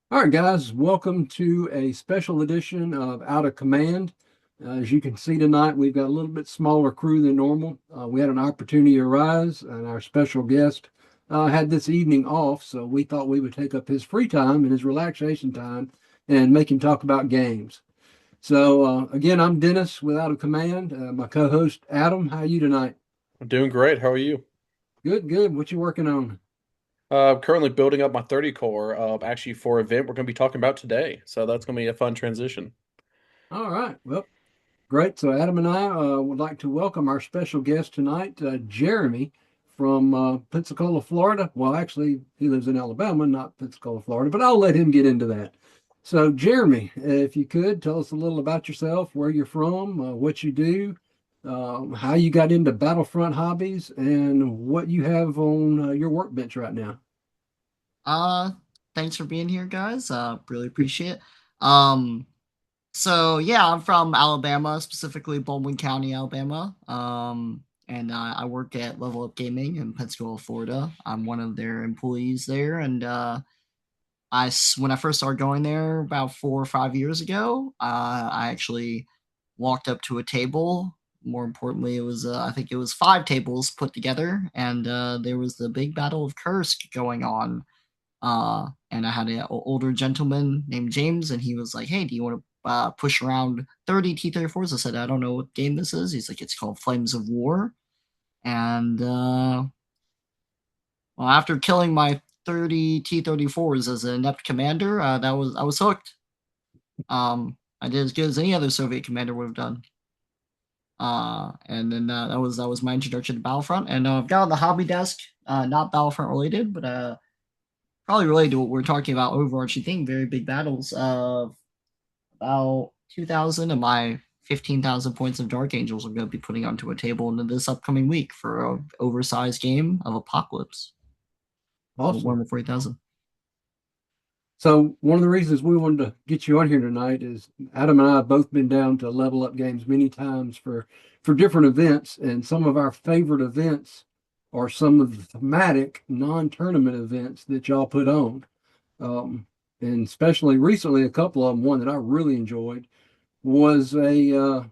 All right, guys, welcome to a special edition of Out of Command. As you can see tonight, we've got a little bit smaller crew than normal. We had an opportunity arise, and our special guest had this evening off, so we thought we would take up his free time and his relaxation time and make him talk about games. So, again, I'm Dennis with Out of Command. My co-host Adam, how are you tonight? I'm doing great. How are you? Good, good. What you working on? Currently building up my 30 core, actually for an event we're going to be talking about today. So that's going to be a fun transition. All right. Well, great. So Adam and I would like to welcome our special guest tonight, Jeremy from Pensacola, Florida. Well, actually, he lives in Alabama, not Pensacola, Florida, but I'll let him get into that. So, Jeremy, if you could tell us a little about yourself, where you're from, what you do, how you got into battlefront hobbies, and what you have on your workbench right now. Uh, Thanks for being here, guys. Really appreciate it. Um, yeah, I'm from Alabama, specifically Baldwin County, Alabama. And I work at Level Up Gaming in Pensacola, Florida. I'm one of their employees there, and when I first started going there about 4 or 5 years ago, I actually walked up to a table. More importantly, it was I think it was 5 tables put together, and there was the big Battle of Kursk going on, and I had an older gentleman named James, and he was like, "Hey, do you want to push around 30 T-34s?" I said, "I don't know what game this is." He's like, "It's called Flames of War." And well, after killing my 30 T-34s as an inept commander, I was hooked. I did as good as any other Soviet commander would have done. And then that was my introduction to Battlefront. And I've got on the hobby desk, not Battlefront related, but probably related to what we're talking about, overarching thing, very big battles of about 2,000 of my 15,000 points of Dark Angels I'm going to be putting onto a table into this upcoming week for a oversized game of Apocalypse. So Awesome. Warhammer 40,000. So one of the reasons we wanted to get you on here tonight is Adam and I have both been down to Level Up Games many times for different events, and some of our favorite events are some of the thematic non-tournament events that y'all put on. Um, and especially recently, a couple of them. One that I really enjoyed was uh,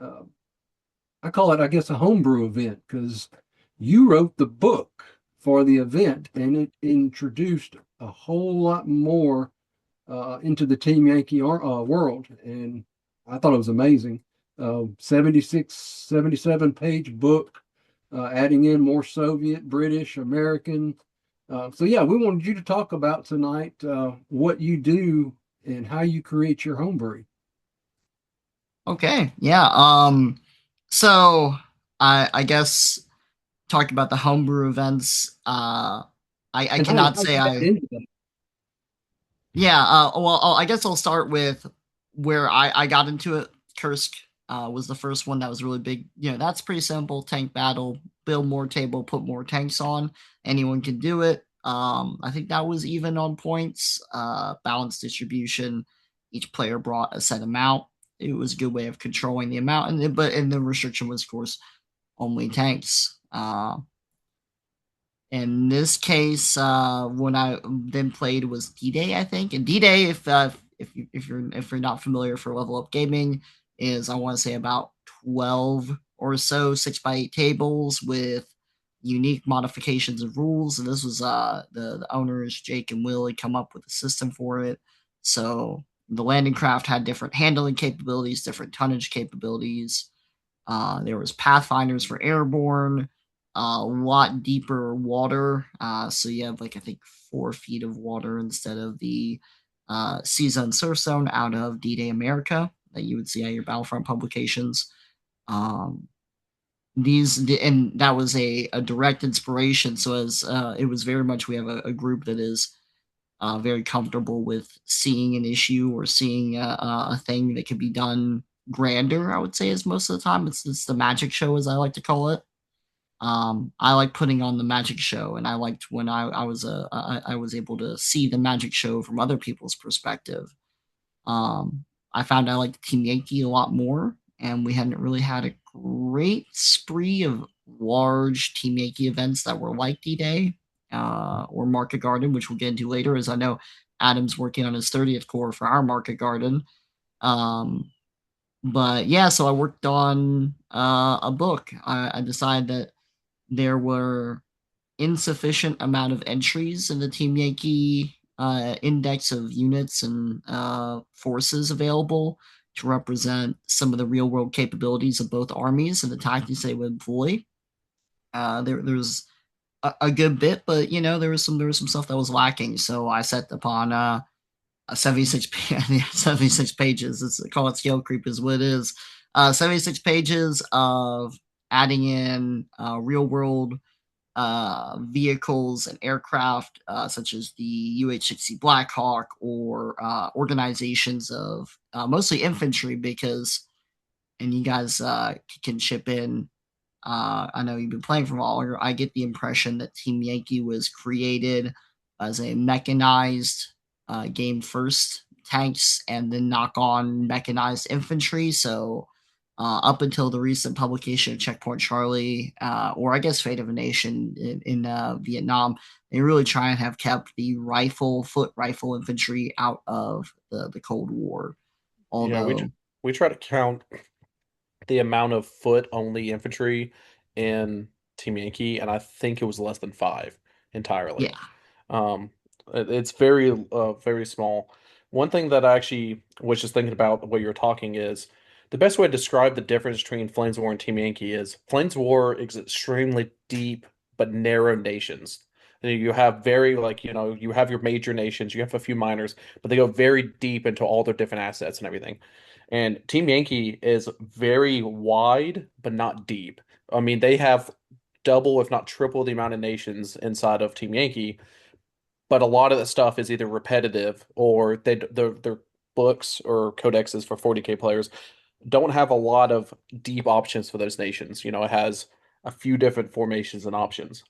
I call it, I guess, a homebrew event because you wrote the book for the event, and it introduced a whole lot more into the Team Yankee world, and I thought it was amazing. 76, 77 page book, adding in more Soviet, British, American. So yeah, we wanted you to talk about tonight what you do and how you create your homebrew. Okay, yeah. So I guess talking about the homebrew events, I And cannot how say you got I. into that. Yeah, I guess I'll start with where I got into it. Kursk was the first one that was really big. You know, that's pretty simple. Tank battle, build more table, put more tanks on. Anyone can do it. I think that was even on points. Balanced distribution. Each player brought a set amount. It was a good way of controlling the amount, and the restriction was, of course, only tanks. In this case, when I then played was D-Day, I think. And D-Day, if you're not familiar for Level Up Gaming, is I want to say about 12 or so 6x8 tables with unique modifications and rules. And this was the owners Jake and Will had come up with a system for it. So the landing craft had different handling capabilities, different tonnage capabilities. There was pathfinders for airborne, a lot deeper water. So you have like I think 4 feet of water instead of the Sea Zone Surf Zone out of D-Day America that you would see at your Battlefront publications. Um, and that was a direct inspiration. So as it was very much we have a group that is very comfortable with seeing an issue or seeing a thing that could be done grander. I would say is most of the time it's the magic show as I like to call it. I like putting on the magic show, and I liked when I was able to see the magic show from other people's perspective. I found I liked Team Yankee a lot more, and we hadn't really had a great spree of large Team Yankee events that were like D-Day or Market Garden, which we'll get into later. As I know Adam's working on his 30th core for our market garden. Um, but yeah, so I worked on a book. I decided that there were insufficient amount of entries in the Team Yankee index of units and forces available to represent some of the real world capabilities of both armies and the tactics they would employ. There's a good bit, but there was some stuff that was lacking. So I set upon 76 76 pages. It's called scale creep is what it is. 76 pages of adding in real world vehicles and aircraft, such as the UH-60 Blackhawk, or organizations of mostly infantry, because, and you guys can chip in. I know you've been playing for a while longer. I get the impression that Team Yankee was created as a mechanized game first, tanks, and then knock on mechanized infantry. So up until the recent publication of Checkpoint Charlie, or I guess Fate of a Nation in Vietnam, they really try and have kept the foot rifle infantry out of the Cold War. Yeah, Although, we try to count the amount of foot only infantry in Team Yankee, and I think it was less than five entirely. yeah, Um, it's very small. One thing that I actually was just thinking about what you're talking is the best way to describe the difference between Flames War and Team Yankee is Flames War is extremely deep but narrow nations. You have very you have your major nations, you have a few minors, but they go very deep into all their different assets and everything. And Team Yankee is very wide but not deep. I mean, they have double, if not triple, the amount of nations inside of Team Yankee, but a lot of that stuff is either repetitive or their books or codexes for 40K players don't have a lot of deep options for those nations. It has a few different formations and options.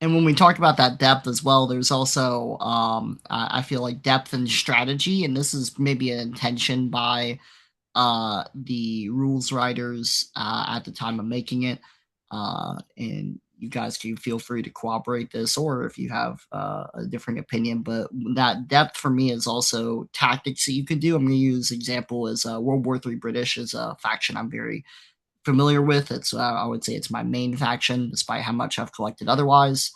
and when we talk about that depth as well, there's also I feel like depth and strategy, and this is maybe an intention by the rules writers at the time of making it. And you guys can feel free to corroborate this, or if you have a different opinion. But that depth for me is also tactics that you could do. I'm going to use example as World War III British is a faction I'm very familiar with. It's I would say it's my main faction, despite how much I've collected otherwise.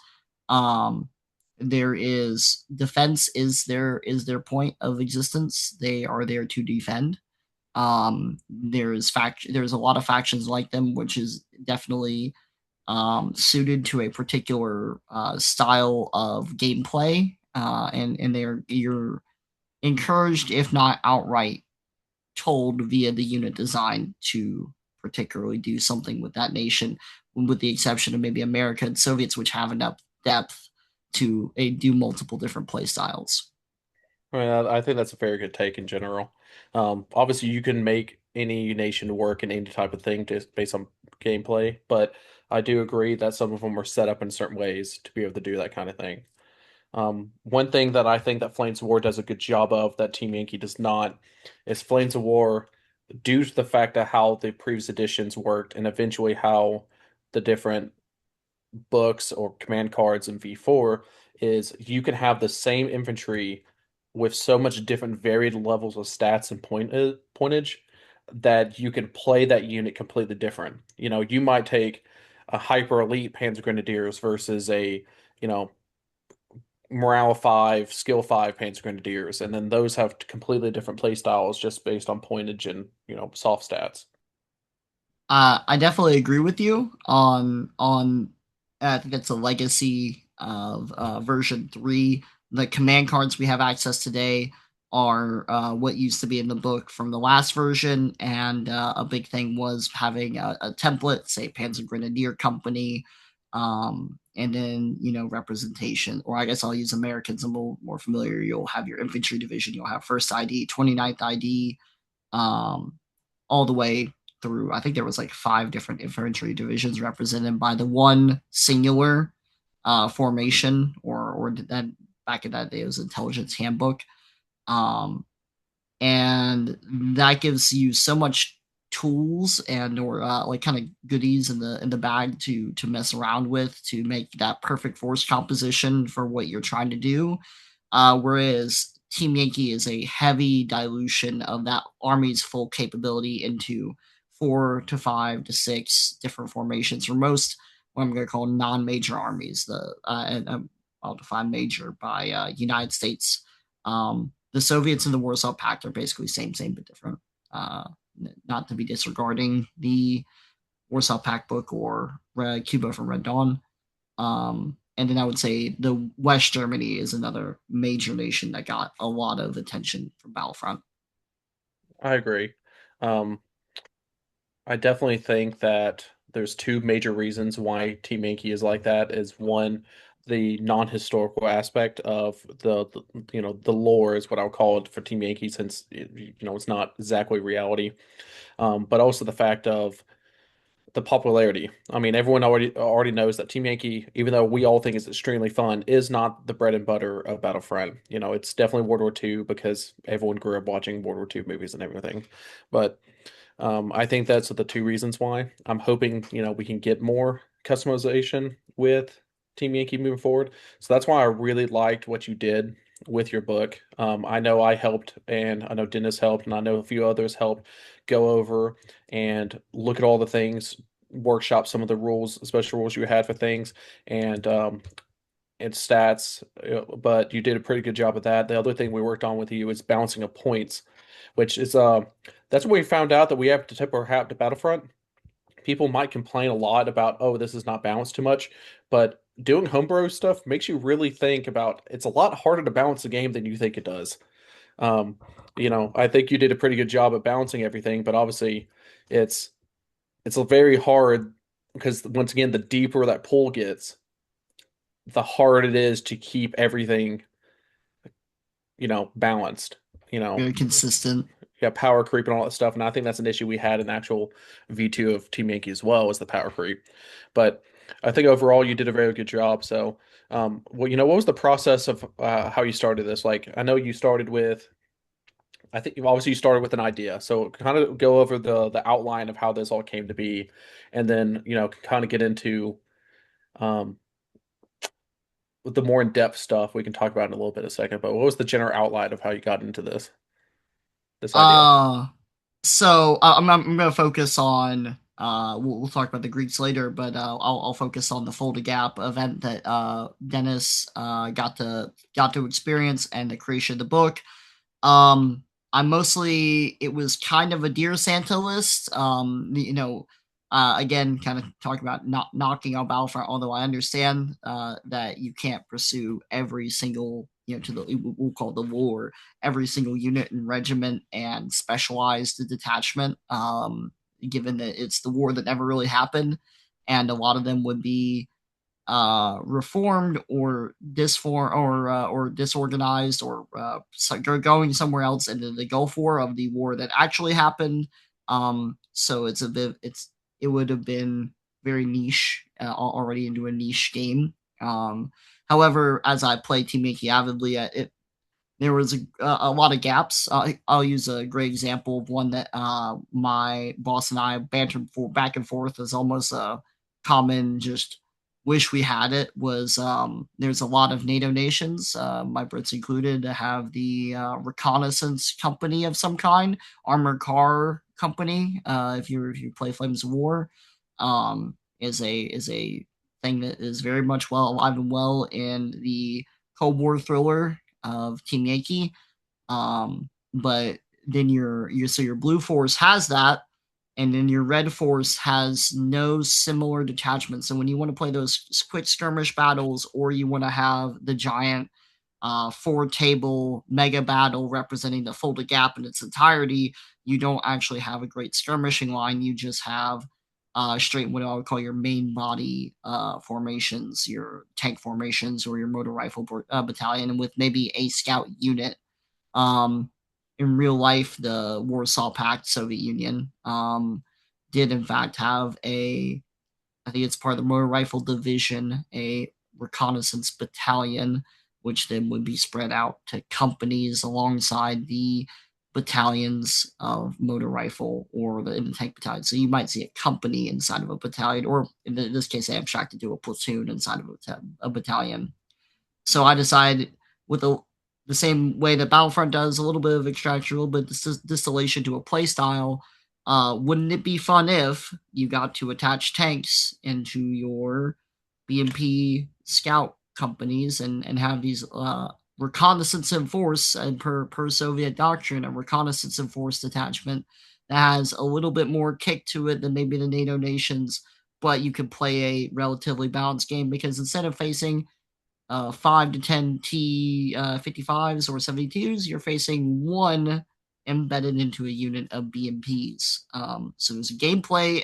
Um, there is defense is their point of existence. They are there to defend. There's a lot of factions like them, which is definitely suited to a particular style of gameplay, and you're encouraged, if not outright told via the unit design, to particularly do something with that nation, with the exception of maybe America and Soviets, which have enough depth to do multiple different play styles. I mean, I think that's a very good take in general. Obviously, you can make any nation work in any type of thing just based on gameplay, but I do agree that some of them are set up in certain ways to be able to do that kind of thing. One thing that I think that Flames of War does a good job of that Team Yankee does not is Flames of War, due to the fact of how the previous editions worked and eventually how the different books or command cards in V4 is you can have the same infantry with so much different varied levels of stats and pointage that you can play that unit completely different. You might take a hyper elite Panzer Grenadiers versus a, you know, morale 5, skill 5 Panzer Grenadiers, and then those have completely different play styles just based on pointage and, soft stats. I definitely agree with you on. I think that's a legacy of version 3. The command cards we have access today are what used to be in the book from the last version, and a big thing was having a template, say Panzer Grenadier Company, and then representation. Or I guess I'll use Americans. I'm a little more familiar. You'll have your infantry division. You'll have first ID, 29th ID, um, all the way through. I think there was like 5 different infantry divisions represented by the one singular formation, or that back in that day it was intelligence handbook. Um, and that gives you so much tools and or like kind of goodies in the bag to mess around with to make that perfect force composition for what you're trying to do. whereas Team Yankee is a heavy dilution of that army's full capability into 4 to 5 to 6 different formations for most what I'm going to call non-major armies. And I'll define major by United States. The Soviets and the Warsaw Pact are basically same but different. Not to be disregarding the Warsaw Pact book or Cuba from Red Dawn. And then I would say the West Germany is another major nation that got a lot of attention from Battlefront. I agree. Um, I definitely think that there's two major reasons why Team Yankee is like that. Is one, the non-historical aspect of the lore is what I'll call it for Team Yankee, since it's not exactly reality. But also the fact of the popularity. I mean, everyone already knows that Team Yankee, even though we all think it's extremely fun, is not the bread and butter of Battlefront. It's definitely World War II because everyone grew up watching World War II movies and everything. But I think that's the two reasons why. I'm hoping, we can get more customization with Team Yankee moving forward. So that's why I really liked what you did with your book. I know I helped, and I know Dennis helped, and I know a few others helped go over and look at all the things, workshop some of the rules, special rules you had for things, and stats. But you did a pretty good job of that. The other thing we worked on with you is balancing of points, which is that's when we found out that we have to tip our hat to Battlefront. People might complain a lot about, oh, this is not balanced too much, but doing homebrew stuff makes you really think about it's a lot harder to balance a game than you think it does. Um, I think you did a pretty good job of balancing everything, but obviously it's it's a very hard because once again, the deeper that pool gets, the harder it is to keep everything, balanced. You know, Very consistent. yeah, power creep and all that stuff. And I think that's an issue we had in actual V2 of Team Yankee as well, was the power creep. But I think overall you did a very good job. So, well, what was the process of how you started this? Like, I know you started with, I think obviously you started with an idea. So kind of go over the outline of how this all came to be, and then kind of get into um, the more in-depth stuff we can talk about in a little bit in a second. But what was the general outline of how you got into this idea? Uh, I'm going to focus on. We'll talk about the Greeks later, but I'll focus on the Fold a Gap event that Dennis got to experience and the creation of the book. Um, I mostly it was kind of a Dear Santa list. Again, kind of talking about not knocking out Battlefront, although I understand that you can't pursue every single to the we'll call it the war, every single unit and regiment and specialized detachment. Given that it's the war that never really happened, and a lot of them would be reformed or or disorganized or going somewhere else into the Gulf War of the war that actually happened. So it would have been very niche, already into a niche game. However, as I play Team Yankee avidly, there was a lot of gaps. I'll use a great example of one that my boss and I bantered for back and forth as almost a common just wish we had it was there's a lot of NATO nations, my Brits included, that have the reconnaissance company of some kind, armored car company. If you play Flames of War, is a thing that is very much well alive and well in the Cold War thriller of Team Yankee. But then your blue force has that, and then your red force has no similar detachments. So when you want to play those quick skirmish battles, or you want to have the giant four table mega battle representing the Folded Gap in its entirety, you don't actually have a great skirmishing line. You just have straight what I would call your main body formations, your tank formations, or your motor rifle battalion, and with maybe a scout unit. Um, in real life, the Warsaw Pact, Soviet Union, did in fact have I think it's part of the motor rifle division, a reconnaissance battalion, which then would be spread out to companies alongside the battalions of motor rifle or in the tank battalion. So you might see a company inside of a battalion, or in this case, they abstracted to a platoon inside of a battalion. So I decided with the same way that Battlefront does, a little bit of extraction, a little bit of distillation to a playstyle. Wouldn't it be fun if you got to attach tanks into your BMP scout companies and have these reconnaissance and force, and per Soviet doctrine, a reconnaissance and force detachment that has a little bit more kick to it than maybe the NATO nations, but you could play a relatively balanced game because instead of facing 5 to 10 T 55s or 72s, you're facing one embedded into a unit of BMPs. So there's a gameplay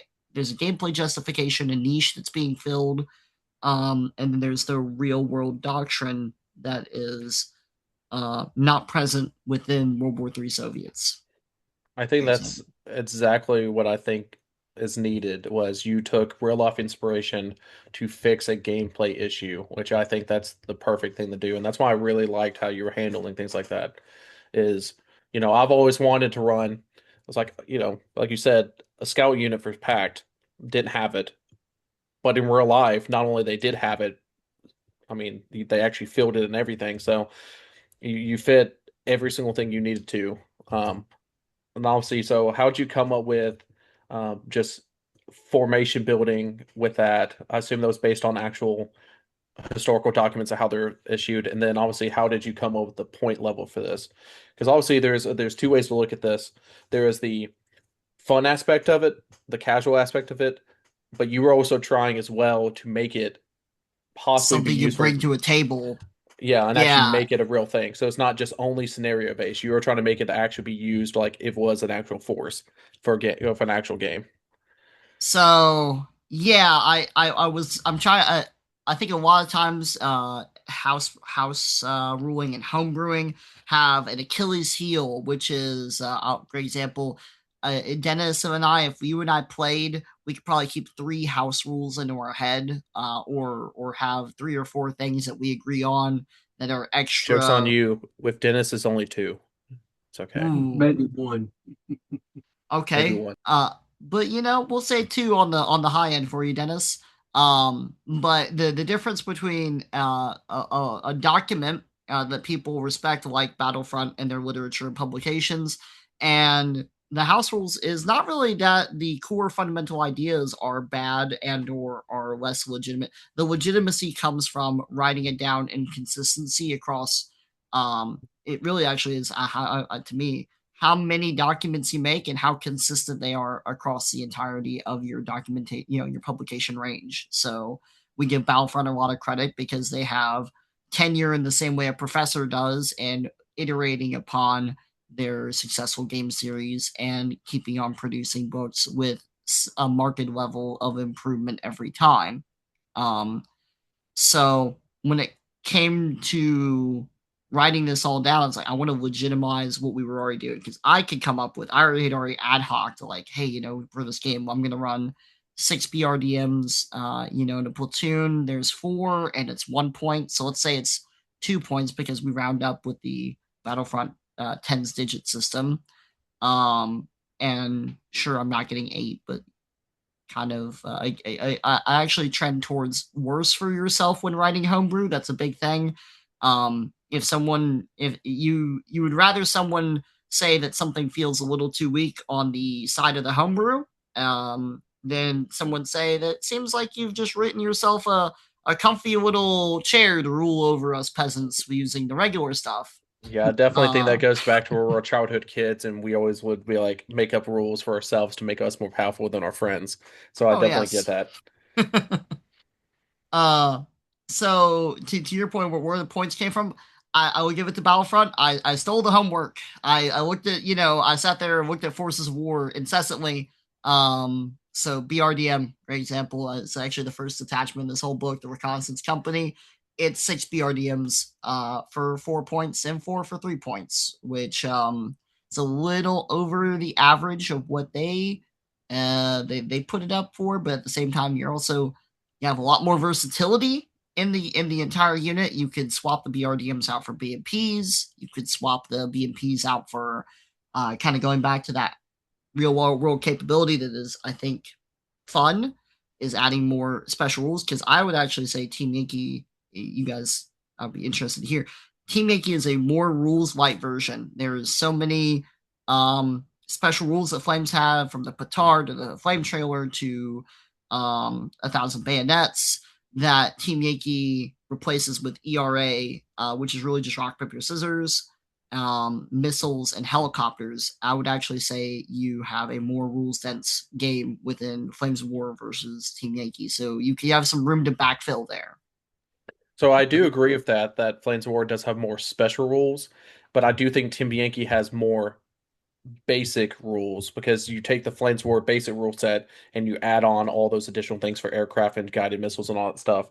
justification, a niche that's being filled, and then there's the real world doctrine that is not present within World War III Soviets, I for think that's example. exactly what I think is needed was you took real life inspiration to fix a gameplay issue, which I think that's the perfect thing to do. And that's why I really liked how you were handling things like that. Is, I've always wanted to run. It's like, like you said, a scout unit for Pact didn't have it. But in real life, not only they did have it, I mean, they actually fielded it and everything. So you fit every single thing you needed to. Um, and obviously, so how'd you come up with just formation building with that? I assume that was based on actual historical documents of how they're issued, and then obviously, how did you come up with the point level for this? Because obviously, there's two ways to look at this. There is the fun aspect of it, the casual aspect of it, but you were also trying as well to make it possibly be Something you useful. bring to a table. Yeah, and actually Yeah. make it a real thing. So it's not just only scenario based. You were trying to make it actually be used like it was an actual force for a game, for an actual game. So yeah, I'm trying. I think a lot of times, house ruling and home brewing have an Achilles heel, which is a great example. Dennis and I, if you and I played, we could probably keep three house rules into our head, or have three or four things that we agree on that are Joke's on extra. you. With Dennis, is only two. It's okay. Ooh, Maybe one. Maybe okay. one. But we'll say two on the high end for you, Dennis. But the difference between a document that people respect, like Battlefront and their literature and publications, and the house rules is not really that the core fundamental ideas are bad and or are less legitimate. The legitimacy comes from writing it down in consistency across. It really actually is to me how many documents you make and how consistent they are across the entirety of your documentation, your publication range. So we give Battlefront a lot of credit because they have tenure in the same way a professor does and iterating upon their successful game series and keeping on producing books with a marked level of improvement every time. Um, so when it came to writing this all down, it's like I want to legitimize what we were already doing because I could come up with had already ad hoc to like, hey, for this game, I'm gonna run 6 BRDMs, in a platoon. There's four and it's 1 point. So let's say it's 2 points because we round up with the Battlefront tens digit system. And sure, I'm not getting eight, but kind of I actually trend towards worse for yourself when writing homebrew. That's a big thing. If you would rather someone say that something feels a little too weak on the side of the homebrew, than someone say that it seems like you've just written yourself a comfy little chair to rule over us peasants using the regular stuff. Yeah, I definitely think that Uh, goes back to where we're childhood kids and we always would be like make up rules for ourselves to make us more powerful than our friends. So I oh definitely get yes. that. Uh, so to your point, where the points came from, I would give it to Battlefront. I stole the homework. I looked at I sat there and looked at Forces of War incessantly. So BRDM, great example. It's actually the first attachment in this whole book, the Reconnaissance Company. It's 6 BRDMs for 4 points and four for 3 points, which it's a little over the average of what they put it up for, but at the same time, you have a lot more versatility in the entire unit. You could swap the BRDMs out for BMPs. You could swap the BMPs out for kind of going back to that real world capability that is, I think, fun, is adding more special rules. Because I would actually say Team Yankee, you guys, I'd be interested to hear. Team Yankee is a more rules light version. There's so many special rules that Flames have, from the Petard to the Flame Trailer to 1,000 Bayonets, that Team Yankee replaces with ERA, which is really just rock, paper, scissors, missiles, and helicopters. I would actually say you have a more rules dense game within Flames of War versus Team Yankee. So you can have some room to backfill there. So I do agree with that, that Flames of War does have more special rules, but I do think Tim Bianchi has more basic rules because you take the Flames of War basic rule set and you add on all those additional things for aircraft and guided missiles and all that stuff.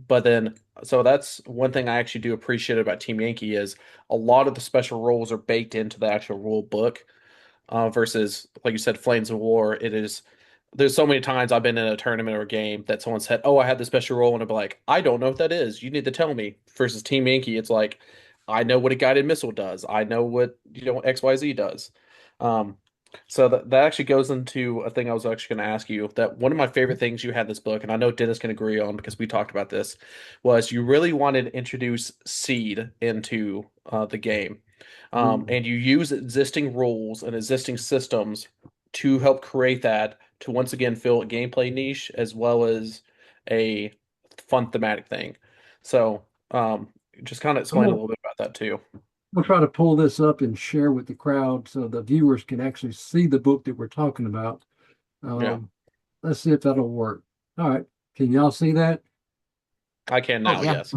But then, so that's one thing I actually do appreciate about Team Yankee is a lot of the special rules are baked into the actual rule book, versus, like you said, Flames of War. It is, there's so many times I've been in a tournament or a game that someone said, "Oh, I had the special role," and I'd be like, "I don't know what that is. You need to tell me." Versus Team Yankee, it's like, I know what a guided missile does. I know what, XYZ does. Um, so that actually goes into a thing I was actually going to ask you. That one of my favorite things you had in this book, and I know Dennis can agree on because we talked about this, was you really wanted to introduce seed into the game. And you use existing rules and existing systems to help create that to once again fill a gameplay niche as well as a fun thematic thing. So, just kind of I'm explain a gonna, little bit about that too. we'll try to pull this up and share with the crowd so the viewers can actually see the book that we're talking about. Yeah, Um, let's see if that'll work. All right. Can y'all see that? I can Oh now. yeah. Yes.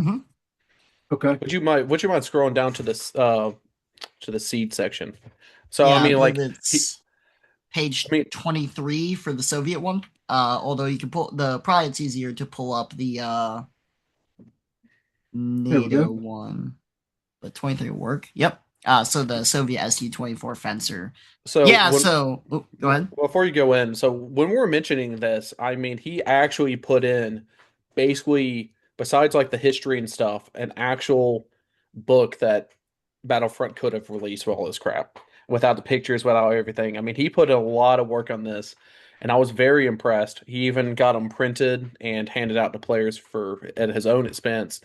Okay. Would you mind scrolling down to the seed section? So I Yeah, I mean, believe like he, it's I page mean, 23 for the Soviet one. Although you can pull the probably it's easier to pull up the There we NATO go. one. But 23 will work. Yep. So the Soviet SU-24 fencer. so Yeah, when so go ahead. before you go in, so when we're mentioning this, I mean, he actually put in basically, besides like the history and stuff, an actual book that Battlefront could have released with all this crap without the pictures, without everything. I mean, he put in a lot of work on this, and I was very impressed. He even got them printed and handed out to players for at his own expense.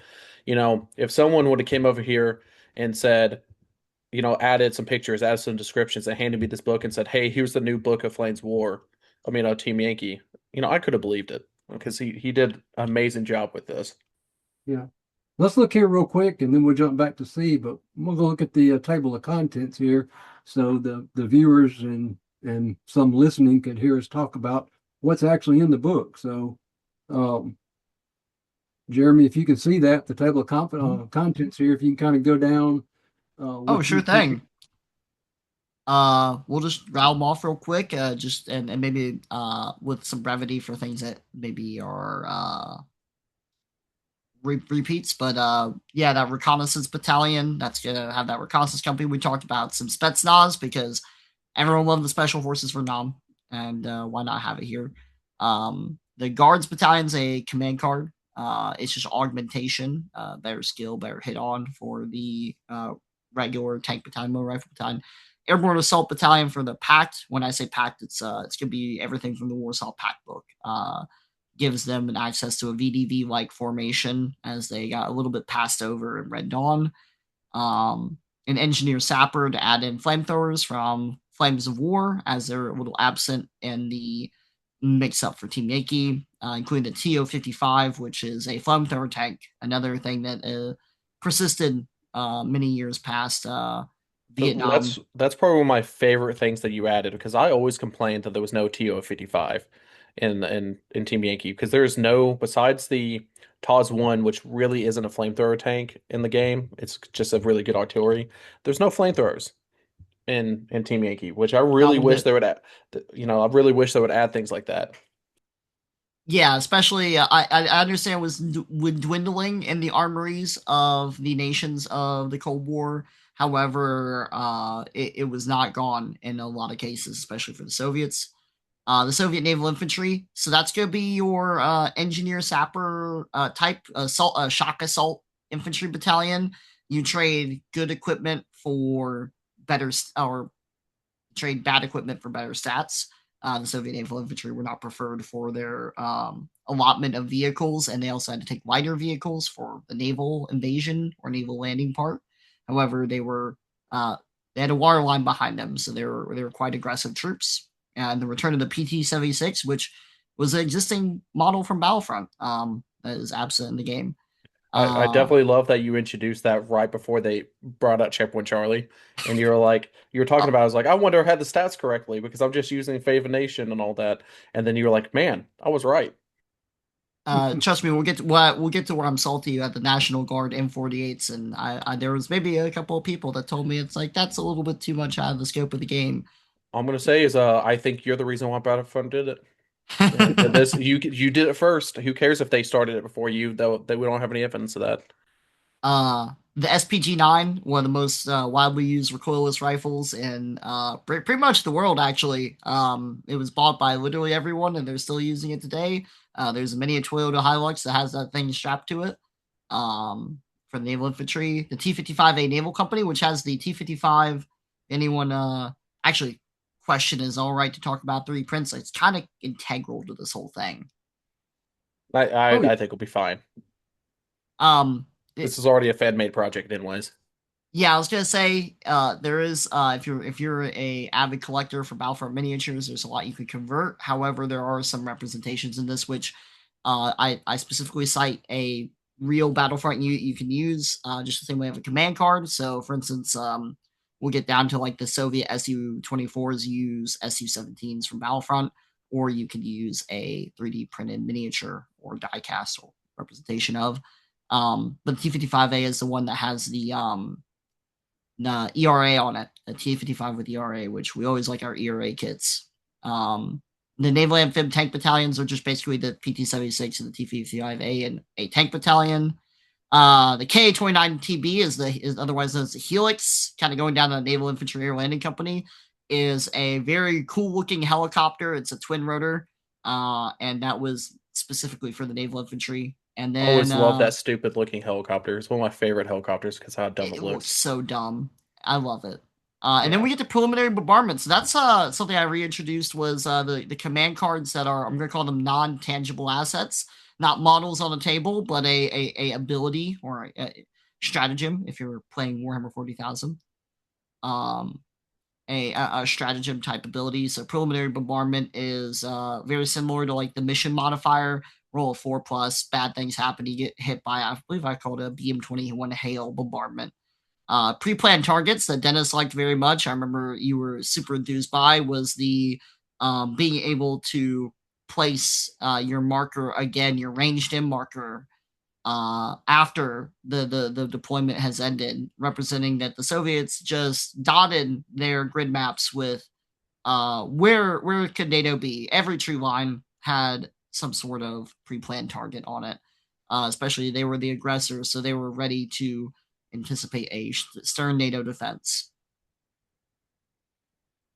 If someone would have came over here and said, added some pictures, added some descriptions, and handed me this book and said, "Hey, here's the new book of Flames War." I mean, Team Yankee. I could have believed it because he did an amazing job with this. Yeah. Let's look here real quick and then we'll jump back to C, but we'll go look at the table of contents here so the viewers and some listening could hear us talk about what's actually in the book. So, um, Jeremy, if you can see that, the table of contents here, if you can kind of go down Oh, what sure you think. thing. We'll just rattle them off real quick, just and maybe with some brevity for things that maybe are repeats. But yeah, that reconnaissance battalion, that's gonna have that reconnaissance company we talked about. Some Spetsnaz because everyone loved the special forces for Nam, and why not have it here? The guards battalion's a command card. It's just augmentation, better skill, better hit on for the regular tank battalion, motor rifle battalion. Airborne Assault Battalion for the Pact. When I say Pact, it's gonna be everything from the Warsaw Pact book. Gives them an access to a VDV like formation as they got a little bit passed over in Red Dawn. An engineer sapper to add in flamethrowers from Flames of War as they're a little absent in the mix up for Team Yankee, including the TO-55, which is a flamethrower tank, another thing that persisted many years past That's Vietnam. that's probably one of my favorite things that you added because I always complained that there was no TO-55 in Team Yankee because there's no, besides the TOS 1, which really isn't a flamethrower tank in the game. It's just a really good artillery. There's no flamethrowers in Team Yankee, which I Not really one wish bit. they would add. I really wish they would add things like that. Yeah, especially I understand was with dwindling in the armories of the nations of the Cold War. However, it was not gone in a lot of cases, especially for the Soviets. The Soviet Naval Infantry. So that's going to be your engineer sapper type assault, shock assault infantry battalion. You trade good equipment for better or trade bad equipment for better stats. The Soviet naval infantry were not preferred for their allotment of vehicles, and they also had to take lighter vehicles for the naval invasion or naval landing part. However, they had a water line behind them, so they were quite aggressive troops. And the return of the PT-76, which was an existing model from Battlefront, that is absent in the game. I Uh, definitely love that you introduced that right before they brought out Checkpoint Charlie, and you were talking about. I was like, I wonder if I had the stats correctly because I'm just using Fave Nation and all that, and then you were like, man, I was right. trust me, we'll get to where I'm salty at the National Guard M48s, and there was maybe a couple of people that told me it's like that's a little bit too much out of the scope of the game. All I'm gonna say is, I think you're the reason why Battlefront did it. This you did it first. Who cares if they started it before you? Though we don't have any evidence of that. The SPG-9, one of the most widely used recoilless rifles in pretty much the world, actually. It was bought by literally everyone, and they're still using it today. There's a mini Toyota Hilux that has that thing strapped to it. For the naval infantry, the T-55A Naval Company, which has the T-55. Anyone actually question is all right to talk about 3D prints. It's kind of integral to this whole thing. Oh yeah. I think we'll be fine. Um, This is already a fan made project, anyways. Yeah, I was gonna say there is if you're a avid collector for Battlefront miniatures, there's a lot you could convert. However, there are some representations in this which I specifically cite a real Battlefront you can use just the same way of a command card. So, for instance, we'll get down to like the Soviet Su-24s use Su-17s from Battlefront, or you could use a 3D printed miniature or diecast or representation of. But the T-55A is the one that has the ERA on it, a T-55 with ERA, which we always like our ERA kits. The Naval Amphib Tank Battalions are just basically the PT-76 and the T-55A and a tank battalion. The Ka-29TB is otherwise known as the Helix, kind of going down to the Naval Infantry Air Landing Company, is a very cool looking helicopter. It's a twin rotor, and that was specifically for the Naval Infantry. And then Always love that stupid looking helicopter. It's one of my favorite helicopters because how dumb it it looks looks. so dumb. I love it. And then Yeah. we get to preliminary bombardment. So that's something I reintroduced was the command cards that are I'm going to call them non-tangible assets, not models on the table, but a ability or a stratagem if you're playing Warhammer 40,000. Um, a stratagem type ability. So preliminary bombardment is very similar to like the mission modifier. Roll a 4+, bad things happen. You get hit by I believe I called it a BM-21 hail bombardment. Pre-planned targets that Dennis liked very much. I remember you were super enthused by was the being able to place your marker again, your ranged in marker after the deployment has ended, representing that the Soviets just dotted their grid maps with where could NATO be? Every tree line had some sort of pre-planned target on it. Especially they were the aggressors, so they were ready to anticipate a stern NATO defense.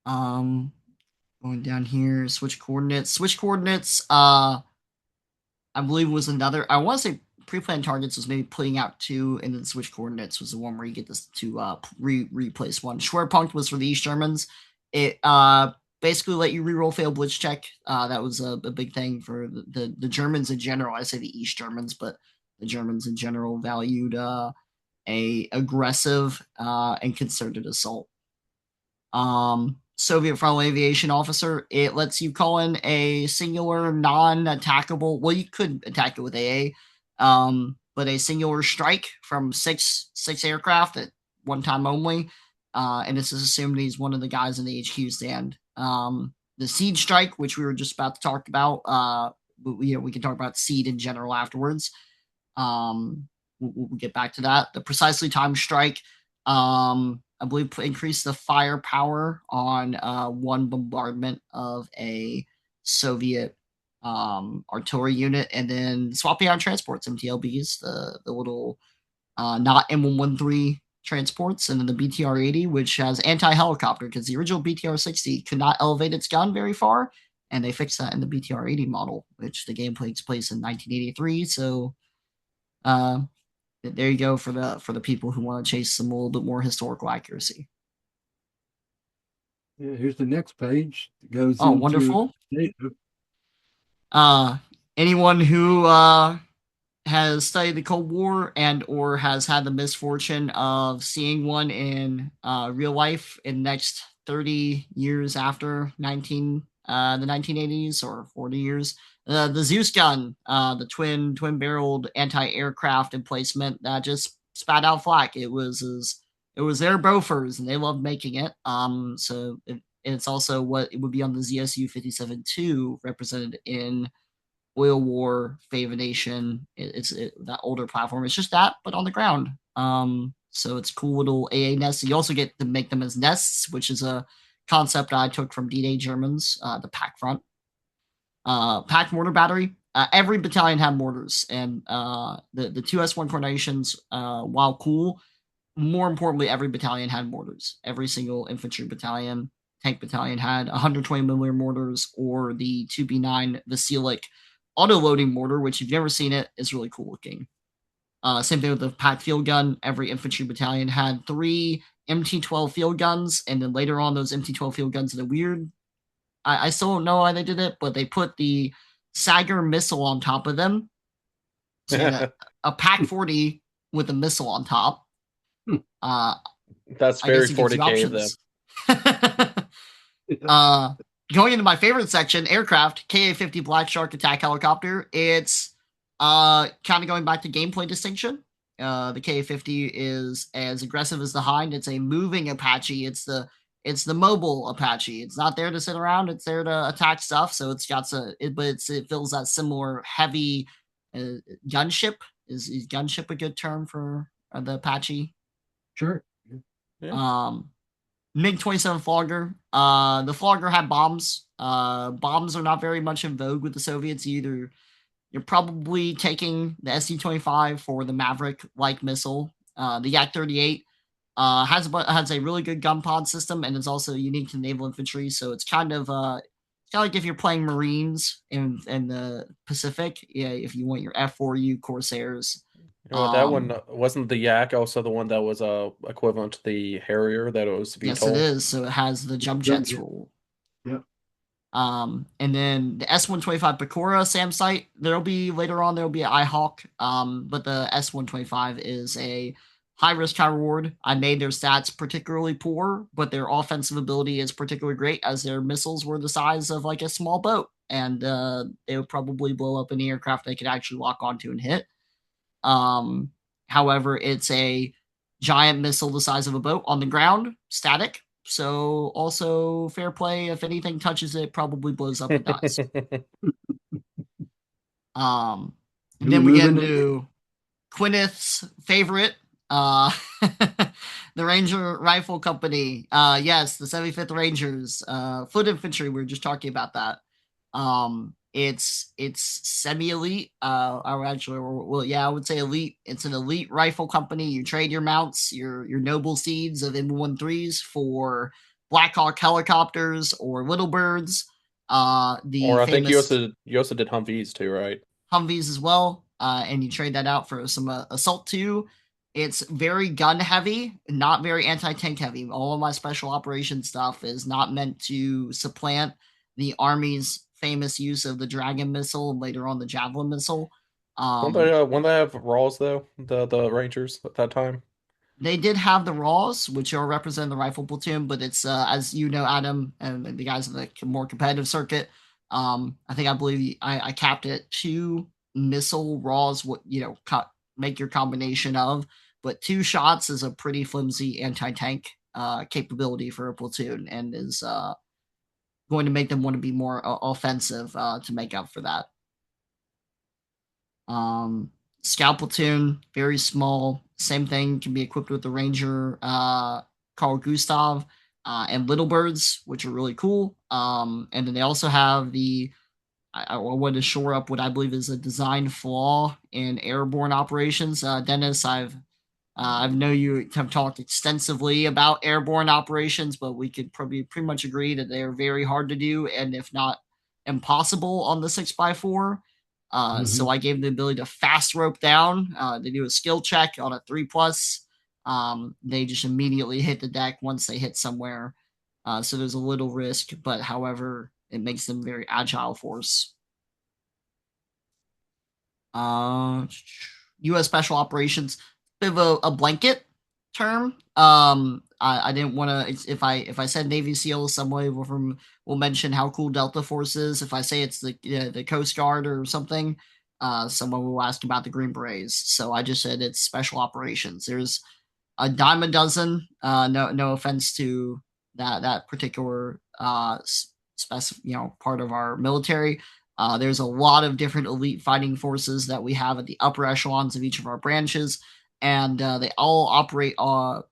Um, Going down here, switch coordinates. Switch coordinates. I believe was another. I want to say pre-planned targets was maybe putting out two, and then switch coordinates was the one where you get this to replace one. Schwerpunkt was for the East Germans. It basically let you reroll failed blitz check. That was a big thing for the Germans in general. I say the East Germans, but the Germans in general valued a aggressive and concerted assault. Soviet frontal aviation officer, it lets you call in a singular non-attackable. Well, you could attack it with AA, but a singular strike from six aircraft at one time only. And this is assumed he's one of the guys in the HQ stand. The seed strike, which we were just about to talk about, we can talk about seed in general afterwards. We'll get back to that. The precisely timed strike, I believe, increased the firepower on one bombardment of a Soviet artillery unit, and then swapping out transports, MTLBs, the little not M113 transports, and then the BTR-80, which has anti-helicopter, because the original BTR-60 could not elevate its gun very far, and they fixed that in the BTR-80 model, which the game takes place in 1983. So there you go for the people who want to chase some a little bit more historical accuracy. Yeah, here's the next page. It goes Oh, into wonderful. Uh, Anyone who has studied the Cold War and or has had the misfortune of seeing one in real life in the next 30 years after the 1980s or 40 years. The Zeus gun, the twin barreled anti-aircraft emplacement that just spat out flak. It was their Bofors and they loved making it. It's also what it would be on the ZSU 57-2 represented in Oil War, Fave Nation. That older platform. It's just that, but on the ground. So it's cool little AA nests. You also get to make them as nests, which is a concept I took from D-Day Germans, the pack front. Pack mortar battery. Every battalion had mortars, and the two S1 coordinations, while cool, more importantly, every battalion had mortars. Every single infantry battalion, tank battalion had 120 millimeter mortars or the 2B9 Vasilic auto-loading mortar, which if you've never seen it, is really cool looking. Same thing with the pack field gun. Every infantry battalion had 3 MT-12 field guns, and then later on, those MT-12 field guns did a weird. I still don't know why they did it, but they put the Sager missile on top of them. So you had a pack 40 with a missile on top. That's I very guess it gives you 40K of them. options. Going into my favorite section, aircraft, Ka-50 Black Shark attack helicopter. It's kind of going back to gameplay distinction. The Ka-50 is as aggressive as the Hind. It's a moving Apache. It's the mobile Apache. It's not there to sit around. It's there to attack stuff. So it's got it fills that similar heavy gunship. Is gunship a good term for the Apache? Sure. Yeah. MiG-27 Flogger. The Flogger had bombs. Bombs are not very much in vogue with the Soviets. You're probably taking the SU-25 for the Maverick-like missile. The Yak-38 has a really good gun pod system, and it's also unique to naval infantry. So it's kind of like if you're playing Marines in the Pacific. Yeah, if you want your F4U Corsairs. Well, that one wasn't the Yak also the one that was equivalent to the Harrier that it was VTOL. Yes, it is. So it has the jump jets rule. Yep. And then the S125 Pecora SAM site, there'll be later on, there'll be an IHawk. But the S125 is a high risk, high reward. I made their stats particularly poor, but their offensive ability is particularly great as their missiles were the size of like a small boat. And they would probably blow up any aircraft they could actually lock onto and hit. However, it's a giant missile the size of a boat on the ground, static. So also fair play. If anything touches it, probably blows up and dies. And then we get into Quineth's favorite, the Ranger Rifle Company. Yes, the 75th Rangers, foot infantry. We were just talking about that. It's semi-elite. I would say elite. It's an elite rifle company. You trade your mounts, your noble seeds of M13s for Blackhawk helicopters or Little Birds. I think you also did Humvees too, right? Humvees as well. And you trade that out for some Assault 2. It's very gun heavy, not very anti-tank heavy. All of my special operations stuff is not meant to supplant the Army's famous use of the Dragon missile and later on the Javelin missile. Won't they have RAWs though? The Rangers at that time? They did have the RAWs, which are representing the rifle platoon, but it's as you know, Adam and the guys in the more competitive circuit. I believe I capped it 2 missile RAWs. What make your combination of, but 2 shots is a pretty flimsy anti-tank capability for a platoon, and is going to make them want to be more offensive to make up for that. Scout platoon, very small. Same thing, can be equipped with the Ranger Carl Gustav and Little Birds, which are really cool. And then they also have I wanted to shore up what I believe is a design flaw in airborne operations. Dennis, I know you have talked extensively about airborne operations, but we could probably pretty much agree that they are very hard to do, and if not impossible on the 6x4. So I gave them the ability to fast rope down. They do a skill check on a 3+. They just immediately hit the deck once they hit somewhere. So there's a little risk, but however, it makes them very agile force. Uh, U.S. Special Operations, bit of a blanket term. I didn't want to. If I said Navy SEALs, somebody will mention how cool Delta Force is. If I say it's the Coast Guard or something, someone will ask about the Green Berets. So I just said it's Special Operations. There's a dime a dozen. No offense to that particular part of our military. There's a lot of different elite fighting forces that we have at the upper echelons of each of our branches, and they all operate,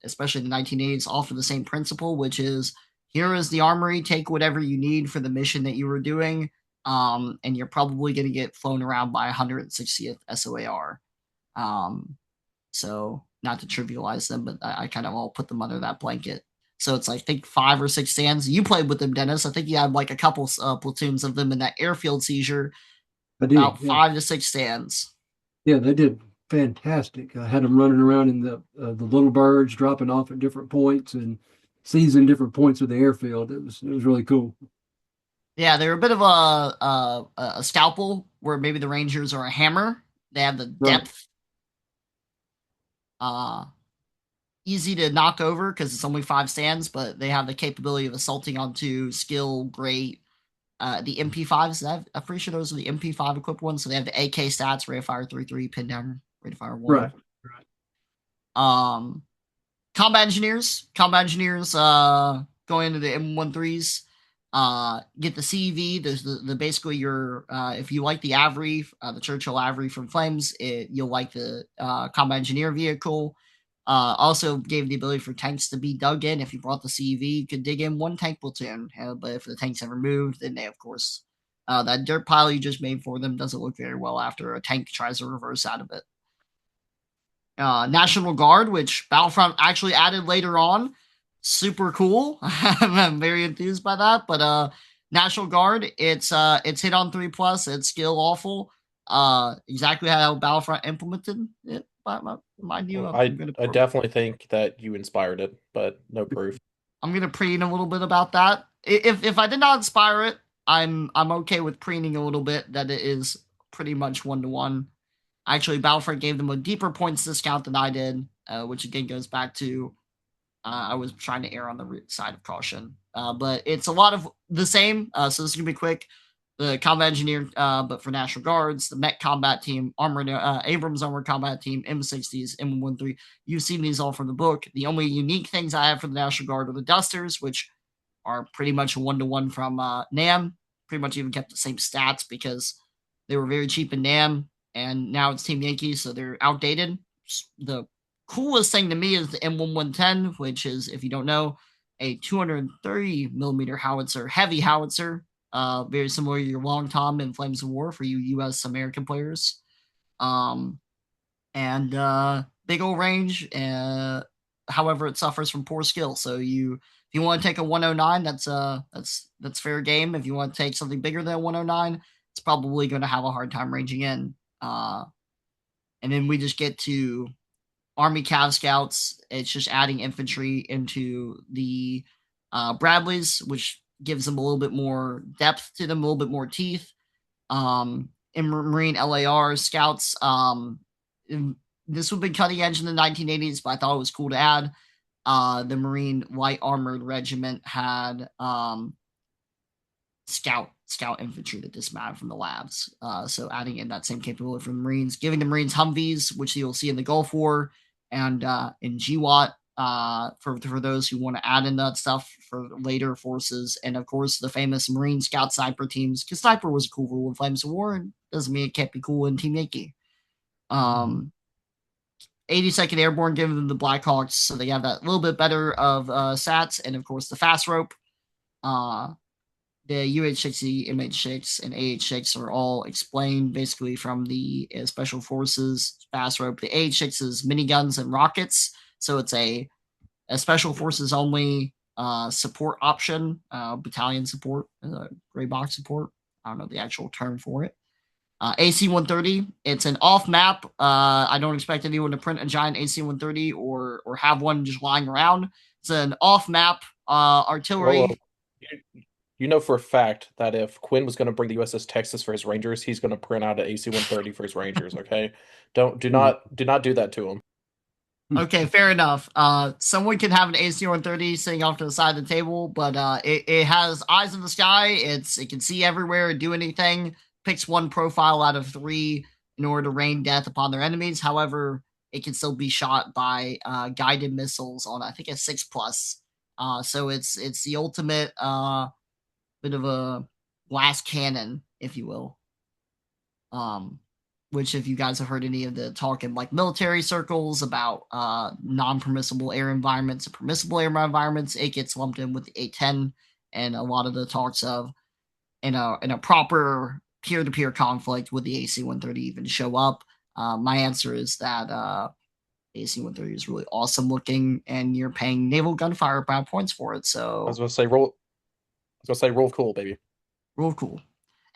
especially in the 1980s, off of the same principle, which is here is the armory, take whatever you need for the mission that you were doing, and you're probably going to get flown around by 160th SOAR. So not to trivialize them, but I kind of all put them under that blanket. So it's like, I think 5 or 6 stands. You played with them, Dennis. I think you had like a couple platoons of them in that airfield seizure. I did, About yeah. 5 to 6 stands. Yeah, they did fantastic. I had them running around in the little birds, dropping off at different points and seizing different points of the airfield. It was really cool. Yeah, they're a bit of a scalpel, where maybe the Rangers are a hammer. They have the Right, depth, uh, easy to knock over because it's only 5 stands, but they have the capability of assaulting onto skill, great, the MP5s. I'm pretty sure those are the MP5 equipped ones. So they have the AK stats, rate of fire 3-3, pin down, rate of fire 1. right, right. Um, combat engineers, going into the M13s, get the CEV. There's the basically your, if you like the Avery, the Churchill Avery from Flames, you'll like the combat engineer vehicle. Also gave the ability for tanks to be dug in. If you brought the CEV, you could dig in 1 tank platoon. But if the tanks ever moved, then they, of course, that dirt pile you just made for them doesn't look very well after a tank tries to reverse out of it. National Guard, which Battlefront actually added later on. Super cool. I'm very enthused by that. But National Guard, it's hit on 3+. It's skill awful. Exactly how Battlefront implemented it. Mind you, Well, I'm I definitely think that you inspired it, but no proof. gonna preen a little bit about that. If I did not inspire it, I'm okay with preening a little bit. That it is pretty much 1-to-1. Actually, Battlefront gave them a deeper points discount than I did, which again goes back to I was trying to err on the side of caution. But it's a lot of the same. So this is going to be quick. The combat engineer, but for National Guards, the Met Combat Team, Abrams Armored Combat Team, M60s, M13. You've seen these all from the book. The only unique things I have for the National Guard are the Dusters, which are pretty much 1-to-1 from NAM. Pretty much even kept the same stats because they were very cheap in NAM, and now it's Team Yankee, so they're outdated. The coolest thing to me is the M1110, which is, if you don't know, a 230 millimeter howitzer, heavy howitzer, very similar to your Long Tom in Flames of War for you U.S. American players. Um, and big old range. However, it suffers from poor skill. So if you want to take a 109, that's fair game. If you want to take something bigger than a 109, it's probably going to have a hard time ranging in. And then we just get to Army Cav Scouts. It's just adding infantry into the Bradleys, which gives them a little bit more depth to them, a little bit more teeth. In Marine LAR Scouts, this would have been cutting edge in the 1980s, but I thought it was cool to add. The Marine Light Armored Regiment had scout infantry that dismounted from the labs. So adding in that same capability for the Marines, giving the Marines Humvees, which you'll see in the Gulf War and in GWAT, for those who want to add in that stuff for later forces. And of course, the famous Marine Scout Sniper teams, because Sniper was a cool rule in Flames of War, and doesn't mean it can't be cool in Team Yankee. 82nd Airborne giving them the Blackhawks, so they have that little bit better of sats, and of course the fast rope. The UH-60, MH-6, and AH-6 are all explained basically from the Special Forces fast rope. The AH-6 is miniguns and rockets, so it's a Special Forces only support option, battalion support, gray box support. I don't know the actual term for it. AC-130, it's an off map. I don't expect anyone to print a giant AC-130 or have one just lying around. It's an off map artillery. Whoa, whoa. you know for a fact that if Quinn was going to bring the USS Texas for his Rangers, he's going to print out an AC-130 for his Rangers. Okay, do not do that to him. Okay, fair enough. Someone can have an AC-130 sitting off to the side of the table, but it has eyes in the sky. It can see everywhere and do anything. Picks one profile out of three in order to rain death upon their enemies. However, it can still be shot by guided missiles on I think a 6+. So it's the ultimate bit of a glass cannon, if you will. Um, which if you guys have heard any of the talk in like military circles about non-permissible air environments and permissible air environments, it gets lumped in with the A-10, and a lot of the talks of in a proper peer-to-peer conflict would the AC-130 even show up. My answer is that AC-130 is really awesome looking, and you're paying naval gunfire points for it. I was So going to say roll. I was going to say roll cool, baby. real cool.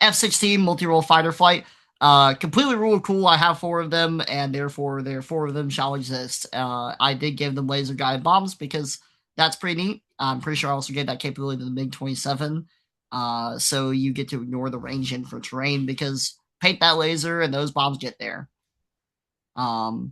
F-16 multi-role fighter flight. Completely rule cool. I have four of them, and therefore their four of them shall exist. I did give them laser guided bombs because that's pretty neat. I'm pretty sure I also gave that capability to the MiG-27. So you get to ignore the range in for terrain because paint that laser and those bombs get there. The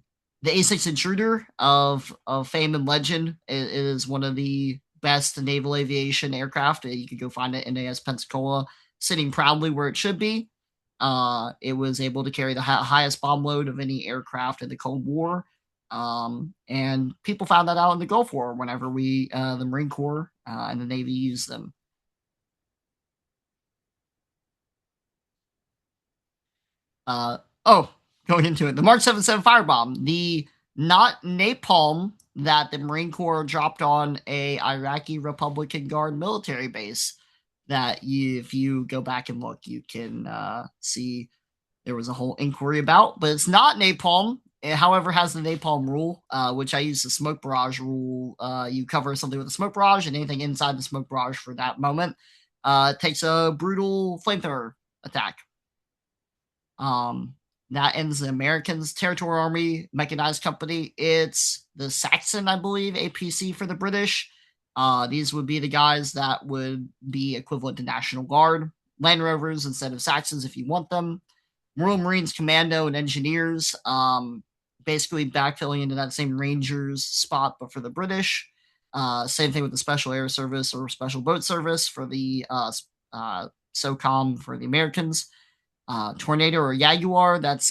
A6 Intruder of fame and legend is one of the best naval aviation aircraft. You could go find it in NAS Pensacola, sitting proudly where it should be. It was able to carry the highest bomb load of any aircraft in the Cold War. And people found that out in the Gulf War whenever the Marine Corps and the Navy used them. Going into it, the Mark 77 firebomb, the not napalm that the Marine Corps dropped on a Iraqi Republican Guard military base. If you go back and look, you can see there was a whole inquiry about, but it's not napalm. It, however, has the napalm rule, which I use the smoke barrage rule. You cover something with a smoke barrage, and anything inside the smoke barrage for that moment takes a brutal flamethrower attack. That ends the Americans' Territorial Army Mechanized Company. It's the Saxon, I believe, APC for the British. These would be the guys that would be equivalent to National Guard, Land Rovers instead of Saxons if you want them. Royal Marines Commando and Engineers, basically backfilling into that same Rangers spot, but for the British. Same thing with the Special Air Service or Special Boat Service for the SOCOM for the Americans. Tornado or Jaguar, that's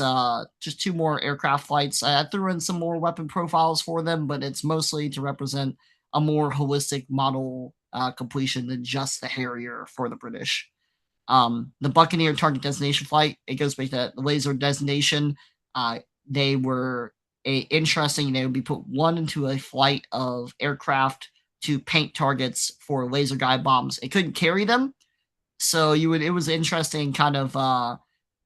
just two more aircraft flights. I threw in some more weapon profiles for them, but it's mostly to represent a more holistic model completion than just the Harrier for the British. The Buccaneer target destination flight, it goes back to the laser designation. They were interesting. They would be put one into a flight of aircraft to paint targets for laser guide bombs. It couldn't carry them, so it was interesting kind of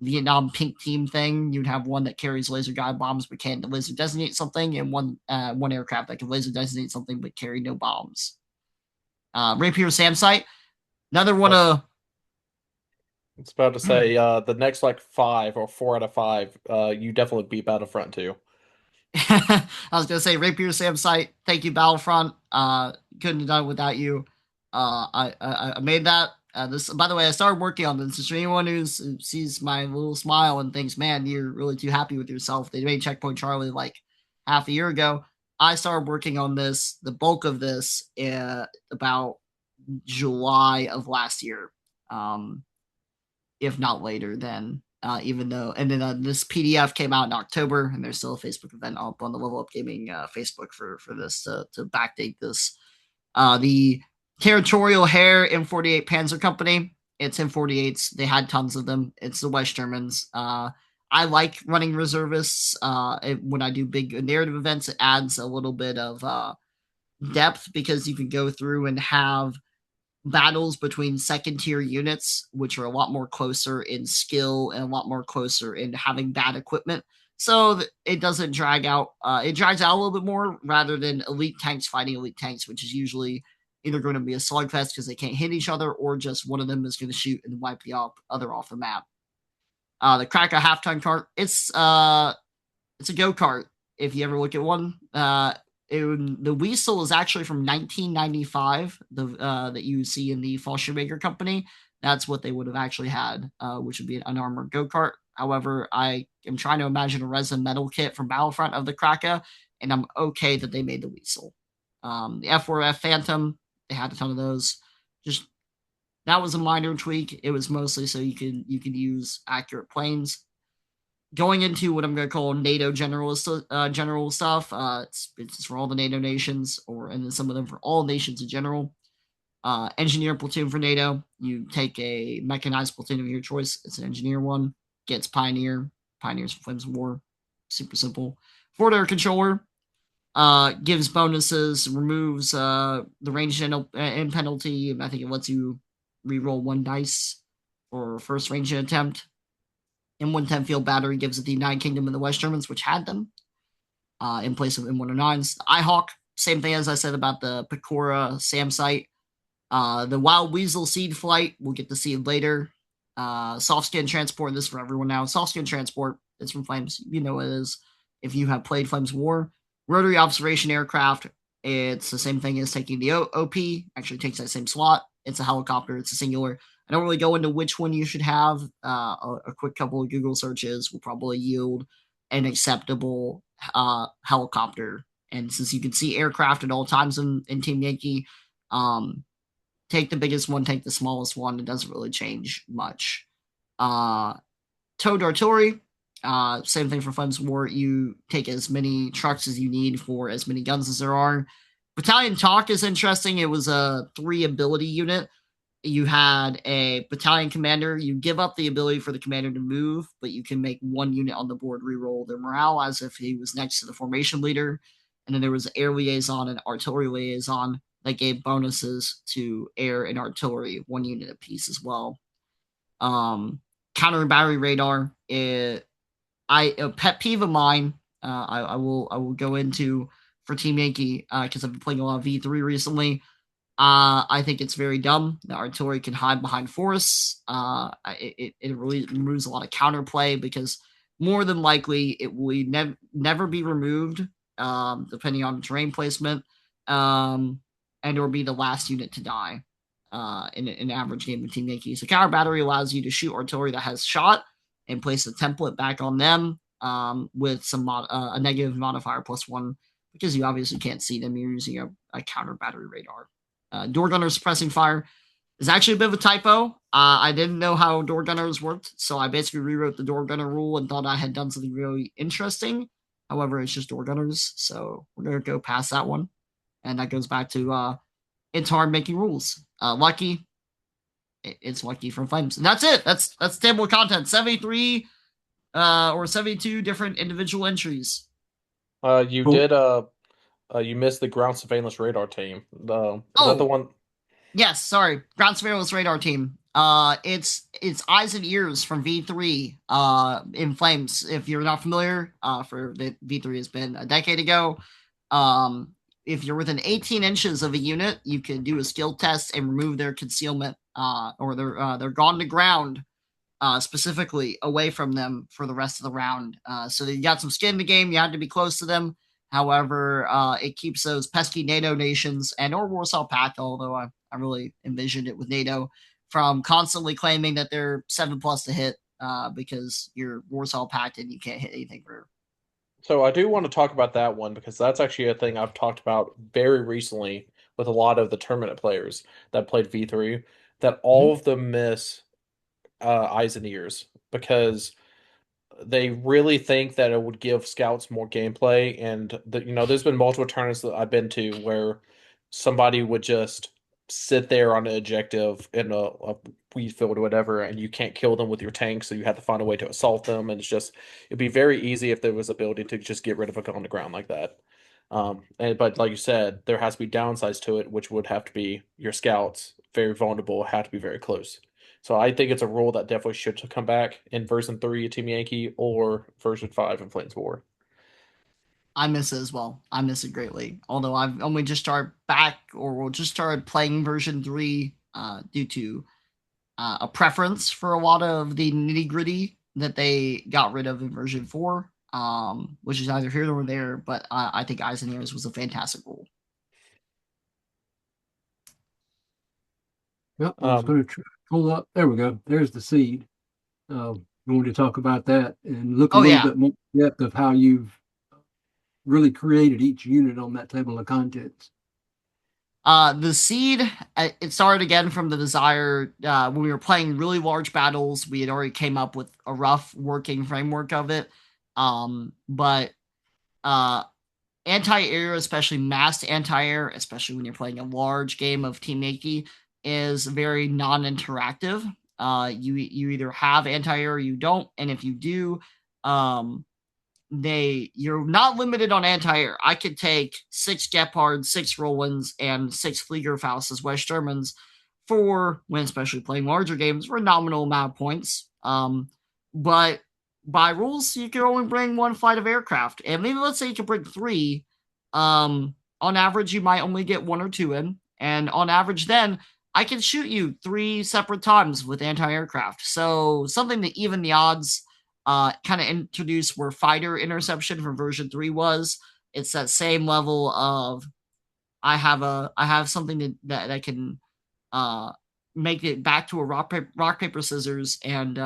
Vietnam pink team thing. You'd have one that carries laser guide bombs but can't laser designate something, and one aircraft that can laser designate something but carry no bombs. Rapier SAM site, another one of. It's about to say the next like 5 or 4 out of 5, you definitely beat Battlefront 2. I was gonna say Rapier SAM site. Thank you, Battlefront. Couldn't have done it without you. I made that. This, by the way, I started working on this. Just for anyone who sees my little smile and thinks, "Man, you're really too happy with yourself." They made Checkpoint Charlie like half a year ago. I started working on this, the bulk of this, about July of last year, if not later. Then, even though, and then this PDF came out in October, and there's still a Facebook event up on the Level Up Gaming Facebook for this to backdate this. The Territorial Hare M48 Panzer Company. It's M48s. They had tons of them. It's the West Germans. I like running reservists. When I do big narrative events, it adds a little bit of depth because you can go through and have battles between second tier units, which are a lot more closer in skill and a lot more closer in having bad equipment. So it doesn't drag out. It drags out a little bit more rather than elite tanks fighting elite tanks, which is usually either going to be a slugfest because they can't hit each other, or just one of them is going to shoot and wipe the other off the map. The Krakow half-ton cart. It's a go-kart. If you ever look at one, The Weasel is actually from 1995. That you see in the Fall Shoemaker Company. That's what they would have actually had, which would be an unarmored go kart. However, I am trying to imagine a resin metal kit from Battlefront of the Kraka, and I'm okay that they made the Weasel. The F4F Phantom, they had a ton of those. Just that was a minor tweak. It was mostly so you could use accurate planes. Going into what I'm going to call NATO general stuff. It's for all the NATO nations, and then some of them for all nations in general. Engineer platoon for NATO. You take a mechanized platoon of your choice. It's an engineer one. Gets Pioneer. Pioneers for Flames of War. Super simple. Forward air controller. Gives bonuses. Removes the range and penalty. I think it lets you reroll 1 dice for first range attempt. M110 field battery gives it the United Kingdom and the West Germans, which had them in place of M109s. The iHawk, same thing as I said about the Pecora SAM site. The Wild Weasel Seed Flight, we'll get to see it later. Soft Skin Transport, this is for everyone now. Soft Skin Transport, it's from Flames. You know what it is if you have played Flames War. Rotary Observation Aircraft, it's the same thing as taking the OP, actually takes that same slot. It's a helicopter, it's a singular. I don't really go into which one you should have. A quick couple of Google searches will probably yield an acceptable helicopter. And since you can see aircraft at all times in Team Yankee, take the biggest one, take the smallest one. It doesn't really change much. Towed artillery, same thing for Flames War. You take as many trucks as you need for as many guns as there are. Battalion Talk is interesting. It was a 3 ability unit. You had a battalion commander. You give up the ability for the commander to move, but you can make 1 unit on the board reroll their morale as if he was next to the formation leader. And then there was air liaison and artillery liaison that gave bonuses to air and artillery, 1 unit apiece as well. Counter battery radar, a pet peeve of mine. I will go into for Team Yankee because I've been playing a lot of V3 recently. I think it's very dumb. The artillery can hide behind forests. It really removes a lot of counterplay because more than likely it will never be removed, depending on terrain placement, and or be the last unit to die in an average game of Team Yankee. So counter battery allows you to shoot artillery that has shot and place a template back on them with some a negative modifier +1 because you obviously can't see them. You're using a counter battery radar. Door gunner suppressing fire is actually a bit of a typo. I didn't know how door gunners worked, so I basically rewrote the door gunner rule and thought I had done something really interesting. However, it's just door gunners, so we're going to go past that one. And that goes back to it's hard making rules. Lucky, it's Lucky from Flames. And that's it. That's table of content. 73 or 72 different individual entries. You Cool. did you missed the ground surveillance radar team. Is that the one? Yes, sorry. Ground surveillance radar team. It's Eyes and Ears from V3 in Flames. If you're not familiar, for the V3 has been a decade ago. If you're within 18 inches of a unit, you can do a skill test and remove their concealment, or they're gone to ground, specifically away from them for the rest of the round. So you got some skin in the game. You had to be close to them. However, it keeps those pesky NATO nations and or Warsaw Pact, although I really envisioned it with NATO, from constantly claiming that they're 7+ to hit because you're Warsaw Pact and you can't hit anything for. So I do want to talk about that one because that's actually a thing I've talked about very recently with a lot of the tournament players that played V3, that all of them miss Eyes and Ears because they really think that it would give scouts more gameplay. And there's been multiple tournaments that I've been to where somebody would just sit there on an objective in a wheat field or whatever, and you can't kill them with your tank, so you have to find a way to assault them. And it'd be very easy if there was ability to just get rid of it on the ground like that. But like you said, there has to be downsides to it, which would have to be your scouts very vulnerable, have to be very close. So I think it's a rule that definitely should come back in version 3 of Team Yankee or version 5 in Flames War. I miss it as well. I miss it greatly. Although I've only just started playing version 3 due to a preference for a lot of the nitty gritty that they got rid of in version 4. which is neither here nor there. But I think Eisenhower's was a fantastic rule. Yep, I'm just going to pull up. There we go. There's the seed. Going to talk about that and look a Oh little yeah, bit more depth of how you've really created each unit on that table of contents. The seed, it started again from the desire when we were playing really large battles. We had already came up with a rough working framework of it. But anti-air, especially massed anti-air, especially when you're playing a large game of Team Yankee, is very non-interactive. You either have anti-air or you don't, and if you do, um, you're not limited on anti-air. I could take 6 Gepards, 6 Rolands, and 6 Fliegerfaustes, West Germans for when especially playing larger games for a nominal amount of points. But by rules, you can only bring 1 flight of aircraft. And maybe let's say you can bring 3. On average, you might only get 1 or 2 in. And on average, then I can shoot you 3 separate times with anti-aircraft. So something to even the odds, kind of introduced where fighter interception from version 3 was. It's that same level of I have something that can uh, make it back to a rock paper scissors and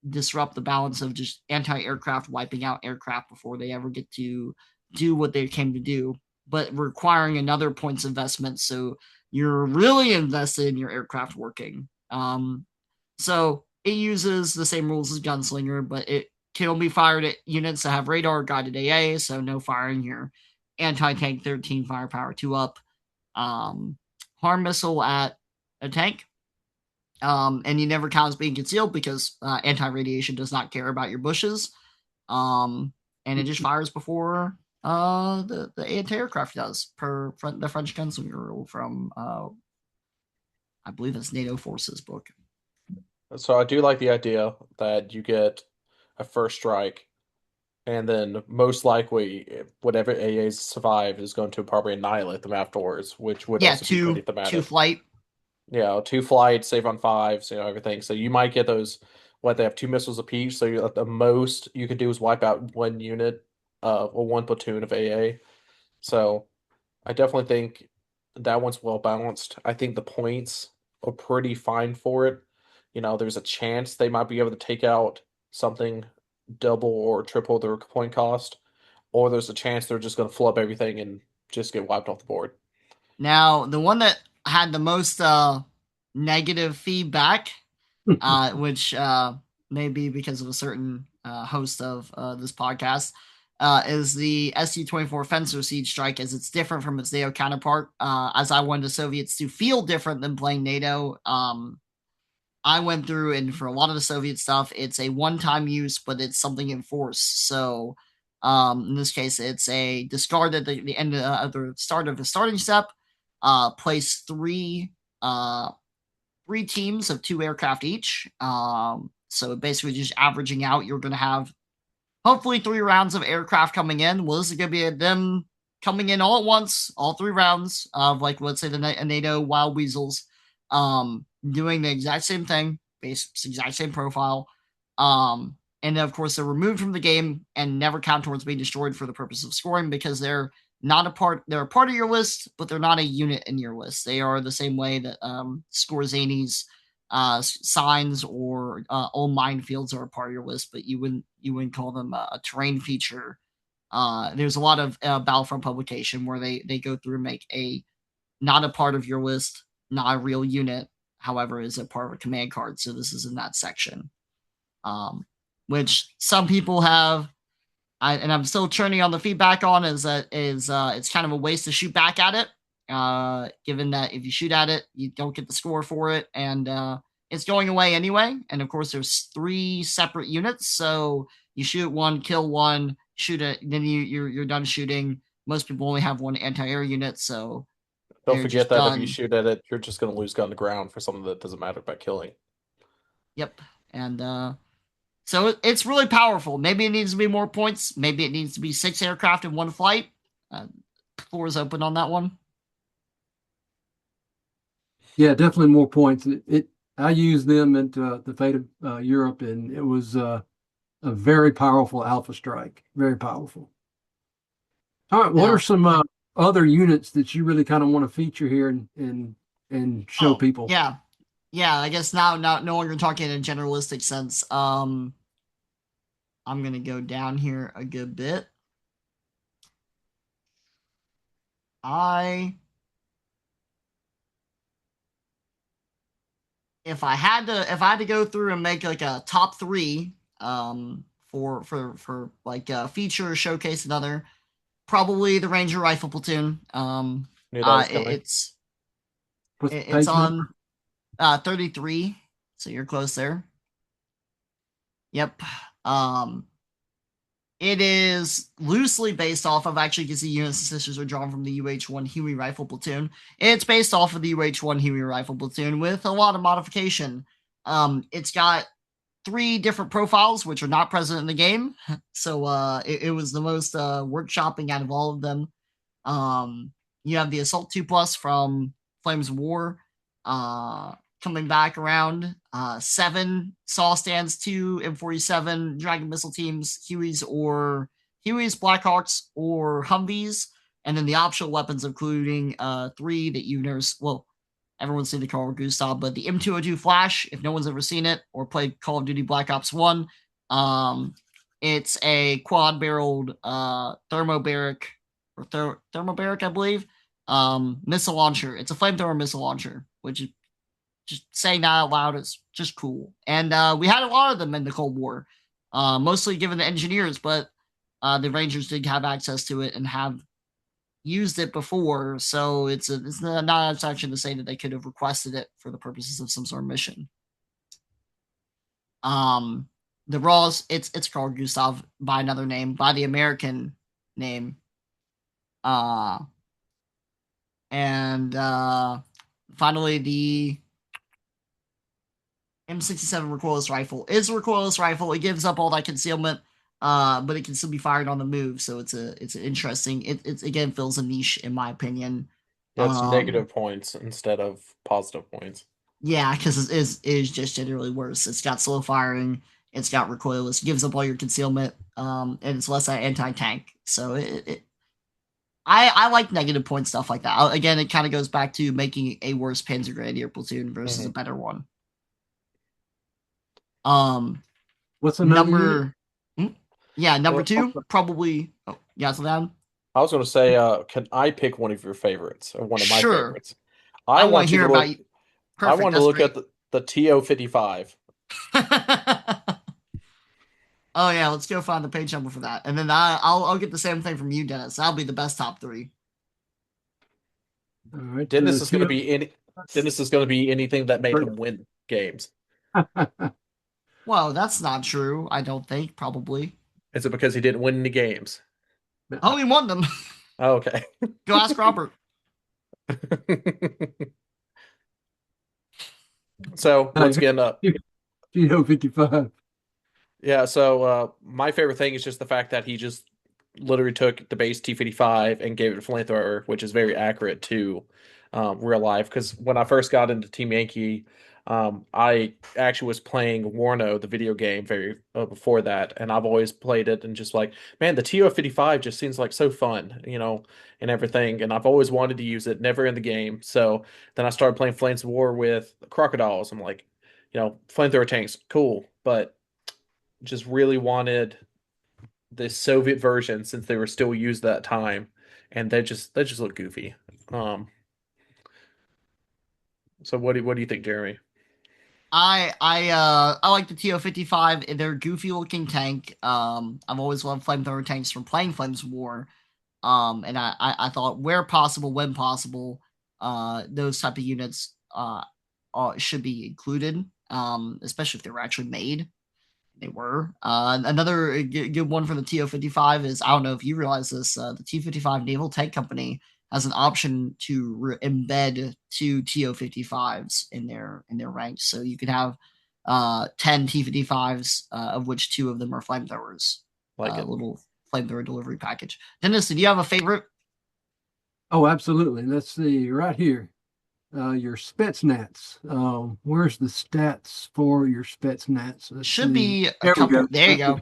disrupt the balance of just anti-aircraft wiping out aircraft before they ever get to do what they came to do, but requiring another points investment. So you're really invested in your aircraft working. So it uses the same rules as Gunslinger, but it can only be fired at units that have radar guided AA, so no firing your anti-tank 13 firepower 2 up. Harm missile at a tank. And you never count as being concealed because anti-radiation does not care about your bushes. And it just fires before the anti-aircraft does, per the French Gunslinger rule from, I believe it's NATO Forces book. So I do like the idea that you get a first strike, and then most likely whatever AAs survive is going to probably annihilate them afterwards, which would Yeah, also be pretty two thematic. flight. Yeah, 2 flights, save on fives, everything. So you might get those. What they have 2 missiles apiece. So at the most you could do is wipe out 1 unit, or 1 platoon of AA. So I definitely think that one's well balanced. I think the points are pretty fine for it. There's a chance they might be able to take out something double or triple their point cost, or there's a chance they're just going to flub everything and just get wiped off the board. Now, the one that had the most negative feedback, which may be because of a certain host of this podcast, is the SU-24 Fencer Siege Strike, as it's different from its NATO counterpart. As I wanted the Soviets to feel different than playing NATO, I went through, and for a lot of the Soviet stuff, it's a one-time use, but it's something enforced. So in this case, it's a discard at the end of the start of the starting step. Place 3 teams of 2 aircraft each. So basically, just averaging out, you're going to have hopefully 3 rounds of aircraft coming in. Well, this is going to be them coming in all at once, all 3 rounds of, like, let's say the NATO Wild Weasels, doing the exact same thing, exact same profile. And then, of course, they're removed from the game and never count towards being destroyed for the purpose of scoring because they're not a part. They're a part of your list, but they're not a unit in your list. They are the same way that Scorzani's signs or old minefields are a part of your list, but you wouldn't call them a terrain feature. There's a lot of Battlefront publication where they go through and make a not a part of your list, not a real unit, however, is a part of a command card. So this is in that section, which some people have. And I'm still churning on the feedback on is that it's kind of a waste to shoot back at it, given that if you shoot at it, you don't get the score for it, and it's going away anyway. And of course, there's 3 separate units, so you shoot 1, kill 1, shoot it, then you're done shooting. Most people only have 1 anti-air unit, so Don't they're forget just that if you done. shoot at it, you're just going to lose gun to ground for something that doesn't matter about killing. Yep, and so it's really powerful. Maybe it needs to be more points. Maybe it needs to be 6 aircraft in 1 flight. Floor is open on that one. Yeah, definitely more points. I used them into the Fate of Europe, and it was a very powerful alpha strike. Very powerful. All right, what are Now, some other units that you really kind of want to feature here and show oh people? yeah, yeah. I guess now, no longer talking in a generalistic sense. I'm gonna go down here a good bit. I if I had to go through and make like a top three for like feature showcase another, probably the Ranger Rifle Platoon. Knew that was coming. What's the It's page number? on 33, so you're close there. Yep. Um, it is loosely based off of, actually, because the units and sisters are drawn from the UH-1 Huey Rifle Platoon. It's based off of the UH-1 Huey Rifle Platoon with a lot of modification. It's got 3 different profiles, which are not present in the game. So it was the most workshopping out of all of them. You have the Assault 2 Plus from Flames of War coming back around. 7 Saw Stands, 2 M47 Dragon Missile Teams, Hueys, Blackhawks, or Humvees. And then the optional weapons, including 3 that you've never, well, everyone's seen the Carl Gustav, but the M202 Flash, if no one's ever seen it or played Call of Duty Black Ops 1, it's a quad barreled thermobaric, thermobaric, I believe, missile launcher. It's a flamethrower missile launcher, which is, just saying that out loud, is just cool. And we had a lot of them in the Cold War, mostly given the engineers, but the Rangers did have access to it and have used it before, so it's not an abstraction to say that they could have requested it for the purposes of some sort of mission. The Raws, it's called Gustav by another name, by the American name. And finally, the M67 recoilless rifle is a recoilless rifle. It gives up all that concealment, but it can still be fired on the move. So it's an interesting. It again fills a niche, in my opinion. That's negative points instead of positive points. Yeah, because it is just generally worse. It's got slow firing. It's got recoilless. Gives up all your concealment. And it's less anti-tank. So I like negative point stuff like that. Again, it kind of goes back to making a worse Panzer Grenadier platoon versus a better one. What's another unit? Number, yeah, number 2 probably. Oh, yeah, so down. I was going to say, can I pick one of your favorites or one of my Sure. favorites? I I want want to you hear to about look. you. I Perfect. want to That's look great. at the TO-55. Oh yeah, let's go find the page number for that, and then I'll get the same thing from you, Dennis. That'll be the best top 3. All right, Dennis is going to be anything that made him win games. Well, that's not true. I don't think. Probably. Is it because he didn't win any games? Oh, he won them. Oh, okay. Go ask Robert. So once again, TO-55. yeah. So my favorite thing is just the fact that he just literally took the base T-55 and gave it a flamethrower, which is very accurate to real life. Because when I first got into Team Yankee, I actually was playing Warno, the video game, very before that, and I've always played it and just like, man, the TO-55 just seems like so fun, and everything. And I've always wanted to use it, never in the game. So then I started playing Flames of War with crocodiles. I'm like, flamethrower tanks, cool, but just really wanted the Soviet version since they were still used that time, and they just look goofy. So what do you think, Jeremy? I like the TO-55. They're a goofy looking tank. I've always loved flamethrower tanks from playing Flames of War. And I thought where possible, when possible, those type of units should be included. Especially if they were actually made. They were. Another good one for the TO-55 is, I don't know if you realize this, the T-55 Naval Tank Company has an option to embed 2 TO-55s in their ranks, so you could have 10 T-55s, of which 2 of them are flamethrowers. Like it. Little flamethrower delivery package. Dennis, did you have a favorite? Oh, absolutely. Let's see, right here. your Spetsnaz. Where's the stats for your Spetsnaz? Let's Should see. be a There we couple. go. There you go.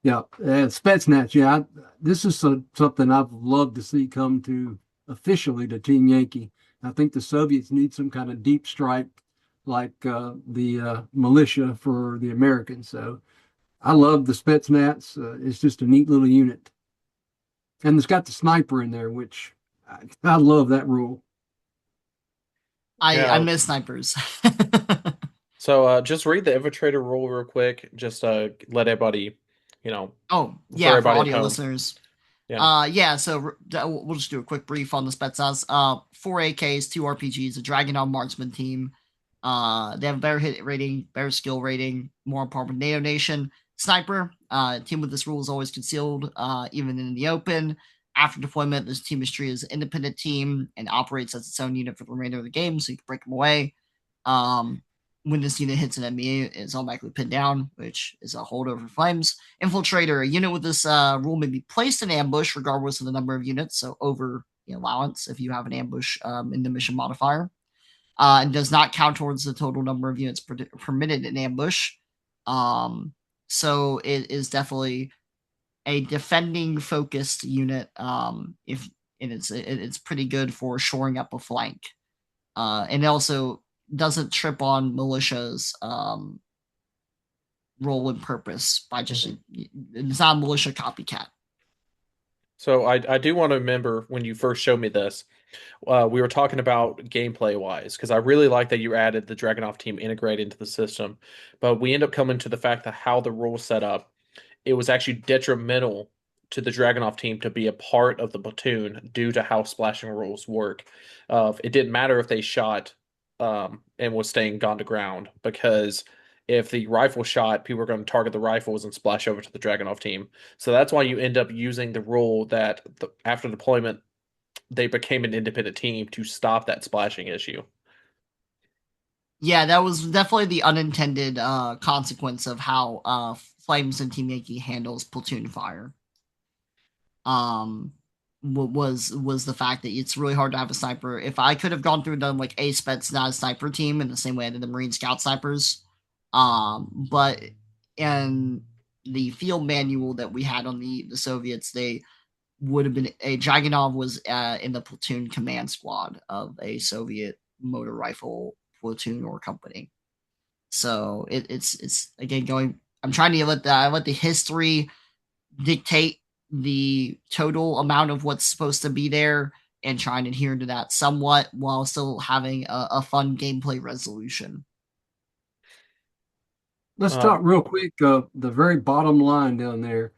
Yeah, Spetsnaz. Yeah, this is something I've loved to see come to officially to Team Yankee. I think the Soviets need some kind of deep strike like the militia for the Americans. So I love the Spetsnaz. It's just a neat little unit. And it's got the sniper in there, which I love that rule. I Yeah. miss snipers. So just read the infiltrator rule real quick. Just let everybody, you know, Oh, for yeah, for everybody at audio home. listeners. Yeah. Yeah, so we'll just do a quick brief on the Spetsnaz. 4 AKs, 2 RPGs, a Dragonov marksman team. They have a better hit rating, better skill rating, more on par with NATO Nation. Sniper, team with this rule is always concealed, even in the open. After deployment, this team is treated as an independent team and operates as its own unit for the remainder of the game, so you can break them away. Um, when this unit hits an enemy, it's automatically pinned down, which is a holdover for Flames. Infiltrator, a unit with this rule may be placed in ambush regardless of the number of units, so over the allowance if you have an ambush in the mission modifier. And does not count towards the total number of units permitted in ambush. So it is definitely a defending focused unit. If and it's pretty good for shoring up a flank. And it also doesn't trip on militia's role and purpose by just it's not a militia copycat. So I do want to remember when you first showed me this, we were talking about gameplay wise, because I really like that you added the Dragonov team integrated into the system, but we end up coming to the fact that how the rules set up, it was actually detrimental to the Dragonov team to be a part of the platoon due to how splashing rules work. It didn't matter if they shot and was staying gone to ground, because if the rifle shot, people were going to target the rifles and splash over to the Dragonov team. So that's why you end up using the rule that after deployment, they became an independent team to stop that splashing issue. Yeah, that was definitely the unintended consequence of how Flames and Team Yankee handles platoon fire. Was the fact that it's really hard to have a sniper. If I could have gone through and done like a Spetsnaz sniper team in the same way I did the Marine Scout snipers, but in the field manual that we had on the Soviets, they would have been a Dragunov was in the platoon command squad of a Soviet motor rifle platoon or company. So it's again going. I'm trying to let the history dictate the total amount of what's supposed to be there and trying to adhere to that somewhat while still having a fun gameplay resolution. Let's Um, talk real quick. The very bottom line down there,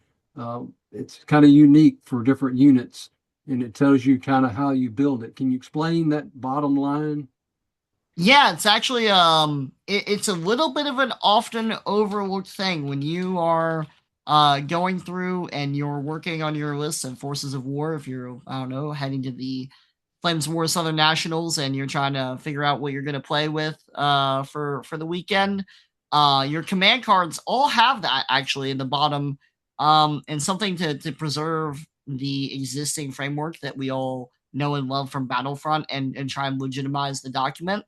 it's kind of unique for different units, and it tells you kind of how you build it. Can you explain that bottom line? Yeah, it's actually it's a little bit of an often overlooked thing when you are going through and you're working on your list of forces of war. If you're, I don't know, heading to the Flames War Southern Nationals and you're trying to figure out what you're going to play with for the weekend, your command cards all have that actually in the bottom, and something to preserve the existing framework that we all know and love from Battlefront and try and legitimize the document.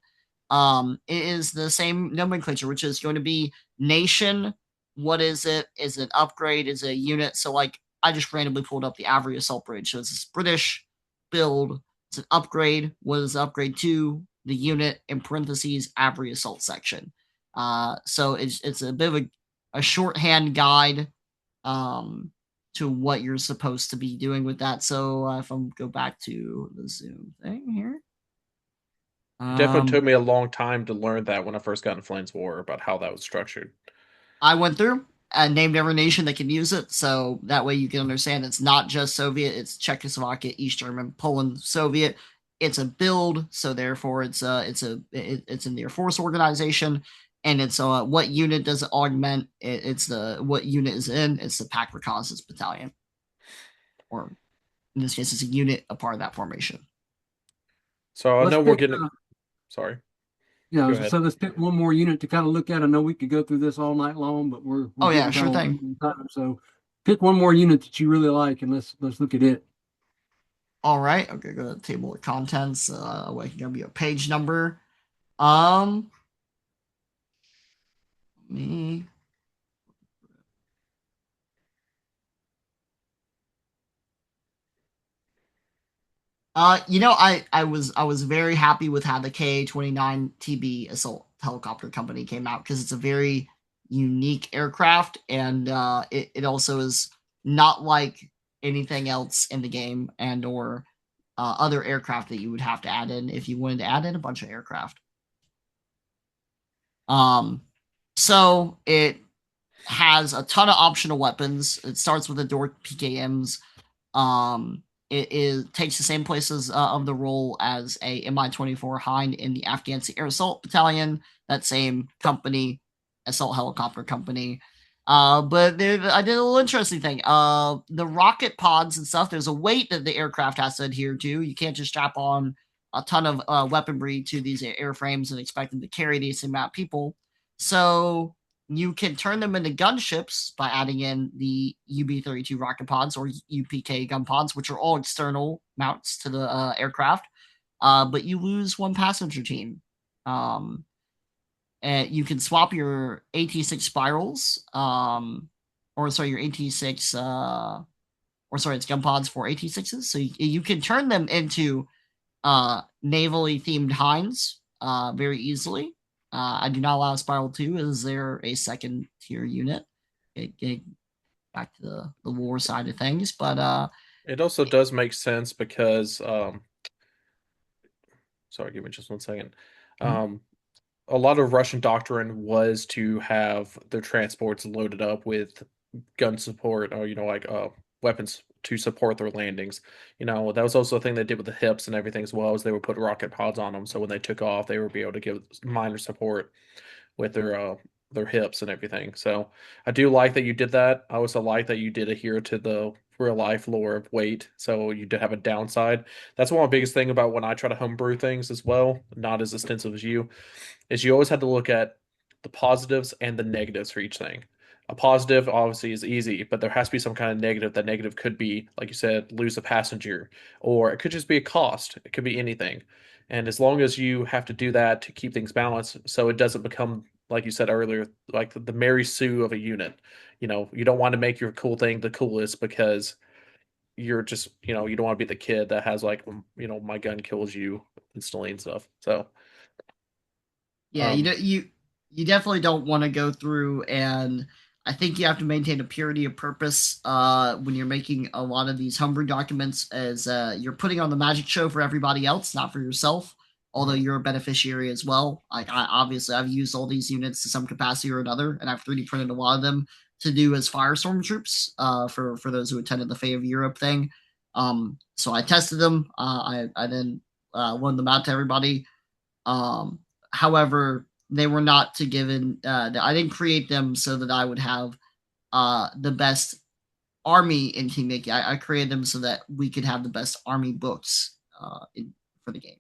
It is the same nomenclature, which is going to be nation. What is it? Is it upgrade? Is it a unit? So, like, I just randomly pulled up the Avery Assault Bridge. So it's this British build. It's an upgrade. What is the upgrade to? The unit in parentheses Avery Assault section. So it's a bit of a shorthand guide to what you're supposed to be doing with that. So if I go back to the Zoom thing here. it definitely took me a long time to learn that when I first got into Flames War about how that was structured. I went through and named every nation that can use it, so that way you can understand it's not just Soviet, it's Czechoslovakia, East German, Poland, Soviet. It's a build, so therefore it's in the Air Force organization, and it's what unit does it augment? It's the what unit is in. It's the Pack Reconnaissance Battalion, or in this case, it's a unit a part of that formation. So I Let's know we're pick. getting. Sorry, Yeah, go ahead. so let's pick one more unit to kind of look at. I know we could go through this all night long, but we're Oh yeah, getting kind sure of thing. low on time. So pick one more unit that you really like, and let's look at it. All right. Okay, go to the table of contents. I can give you a page number. Um, me. I was very happy with how the Ka-29 TB assault helicopter company came out because it's a very unique aircraft, and it also is not like anything else in the game and or other aircraft that you would have to add in if you wanted to add in a bunch of aircraft. Um, so it has a ton of optional weapons. It starts with the door PKMs. It takes the same places of the role as a Mi-24 Hind in the Afghan Air Assault Battalion, that same company, assault helicopter company. But I did a little interesting thing. The rocket pods and stuff. There's a weight that the aircraft has to adhere to. You can't just strap on a ton of weaponry to these airframes and expect them to carry these amount of people. So you can turn them into gunships by adding in the UB-32 rocket pods or UPK gun pods, which are all external mounts to the aircraft. But you lose one passenger team. Um, and you can swap your AT-6 spirals, or sorry, your AT-6, or sorry, it's gun pods for AT-6s. So you can turn them into navally themed Hinds very easily. I do not allow Spiral 2. Is there a second tier unit? Get back to the war side of things. But It also does make sense because, sorry, give me just 1 second. mhm. Um, a lot of Russian doctrine was to have their transports loaded up with gun support or like weapons to support their landings. That was also a thing they did with the hips and everything as well, as they would put rocket pods on them, so when they took off they would be able to give minor support with their hips and everything. So I do like that you did that. I also like that you did adhere to the real life lore of weight. So you did have a downside. That's one of the biggest thing about when I try to homebrew things as well, not as extensive as you, is you always had to look at the positives and the negatives for each thing. A positive obviously is easy, but there has to be some kind of negative. That negative could be, like you said, lose a passenger, or it could just be a cost. It could be anything. And as long as you have to do that to keep things balanced, so it doesn't become, like you said earlier, like the Mary Sue of a unit. You don't want to make your cool thing the coolest because you're just, you don't want to be the kid that has like, my gun kills you instantly and stuff. So, Yeah, um, you definitely don't want to go through, and I think you have to maintain a purity of purpose when you're making a lot of these homebrew documents, as you're putting on the magic show for everybody else, not for yourself. Although mhm. you're a beneficiary as well. Like obviously, I've used all these units to some capacity or another, and I've 3D printed a lot of them to do as firestorm troops for those who attended the Fate of Europe thing. So I tested them. I then loaned them out to everybody. Um, However, they were not to given. I didn't create them so that I would have the best army in team making. I created them so that we could have the best army books for the game.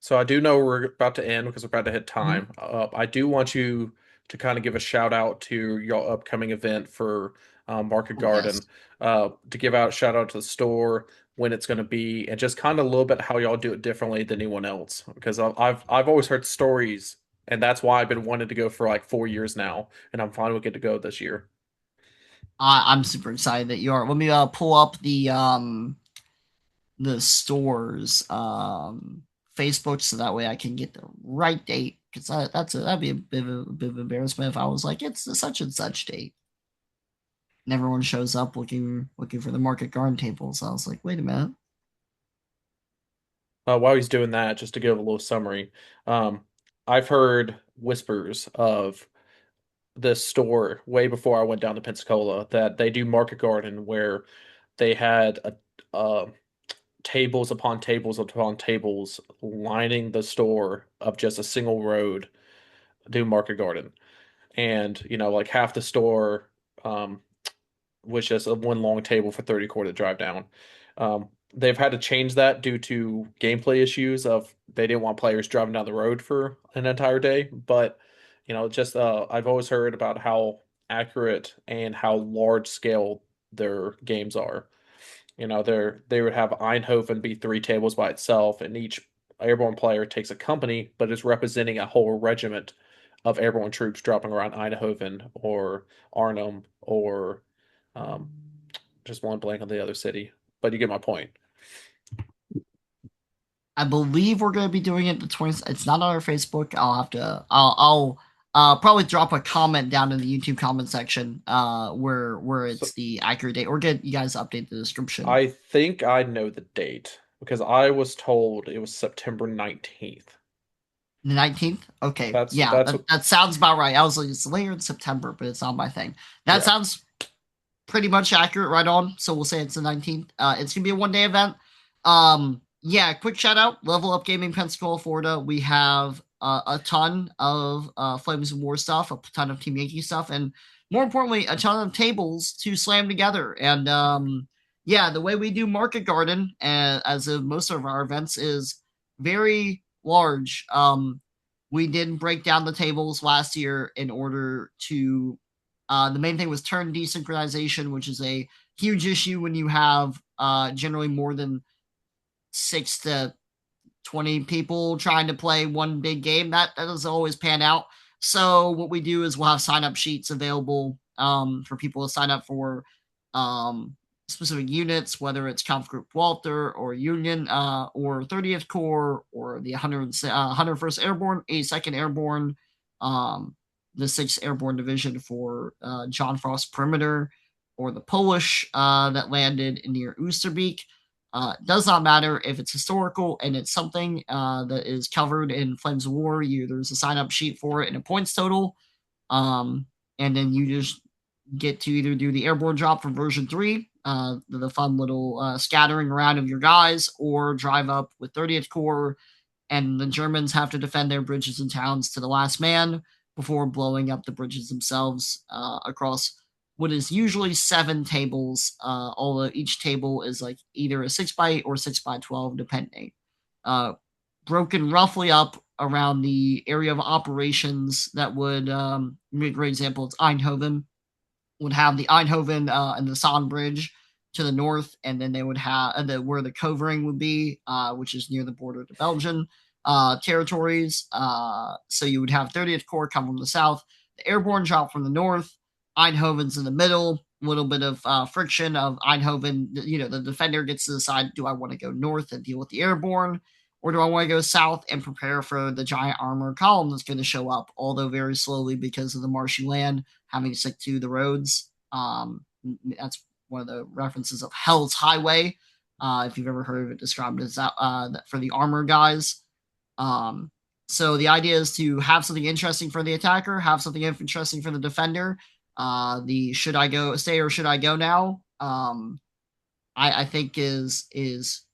So I do know we're about to end because we're about to hit Mhm. time. I do want you to kind of give a shout out to your upcoming event for Market Oh yes. Garden, to give out shout out to the store, when it's going to be, and just kind of a little bit how y'all do it differently than anyone else. Because I've always heard stories, and that's why I've been wanting to go for like 4 years now, and I'm finally get to go this year. I'm super excited that you are. Let me pull up the store's Facebook so that way I can get the right date, because that'd be a bit of embarrassment if I was like it's the such and such date and everyone shows up looking for the market garden table. So I was like, wait a minute. While he's doing that, just to give a little summary, um, I've heard whispers of this store way before I went down to Pensacola that they do Market Garden, where they had tables upon tables upon tables lining the store of just a single road, do Market Garden. And, like half the store um, was just a one long table for 30 quarter to drive down. They've had to change that due to gameplay issues of they didn't want players driving down the road for an entire day. But, just I've always heard about how accurate and how large scale their games are. They would have Eindhoven be three tables by itself, and each airborne player takes a company, but is representing a whole regiment of airborne troops dropping around Eindhoven or Arnhem or um, just one blank on the other city. But you get my point. I believe we're going to be doing it the 20th. It's not on our Facebook. I'll have to. I'll probably drop a comment down in the YouTube comment section where So it's the accurate date, or get you guys to update the description. I think I know the date because I was told it was September 19th. The 19th. Okay, That's yeah, that's that, what, that sounds about right. I was like, it's later in September, but it's not my thing. That yeah. sounds pretty much accurate, right on. So we'll say it's the 19th. It's gonna be a 1 day event. Yeah, quick shout out, Level Up Gaming, Pensacola, Florida. We have a ton of Flames of War stuff, a ton of Team Yankee stuff, and more importantly, a ton of tables to slam together. And yeah, the way we do Market Garden, as of most of our events, is very large. We did break down the tables last year in order to the main thing was turn desynchronization, which is a huge issue when you have generally more than 6 to 20 people trying to play one big game. That doesn't always pan out. So what we do is we'll have sign up sheets available for people to sign up for um, specific units, whether it's Conf Group Walter or Union or 30th Corps or the 101st Airborne, 82nd Airborne, um, the 6th Airborne Division for John Frost Perimeter, or the Polish that landed near Oosterbeek. Does not matter if it's historical and it's something that is covered in Flames of War. There's a sign up sheet for it and a points total. Um, and then you just get to either do the airborne drop from version 3, the fun little scattering around of your guys, or drive up with 30th Corps, and the Germans have to defend their bridges and towns to the last man before blowing up the bridges themselves across what is usually 7 tables, although each table is like either a 6x8 or 6x12, depending. Uh, Broken roughly up around the area of operations that would, a great example, it's Eindhoven, would have the Eindhoven and the Saan Bridge to the north, and then they would have where the Covering would be, which is near the border to Belgian territories. So you would have 30th Corps come from the south, the airborne drop from the north, Eindhoven's in the middle. A little bit of friction of Eindhoven. The defender gets to decide: do I want to go north and deal with the airborne, or do I want to go south and prepare for the giant armored column that's going to show up, although very slowly because of the marshy land, having to stick to the roads. That's one of the references of Hell's Highway, if you've ever heard of it described as for the armor guys. Um, so the idea is to have something interesting for the attacker, have something interesting for the defender. The should I go stay or should I go now? I think is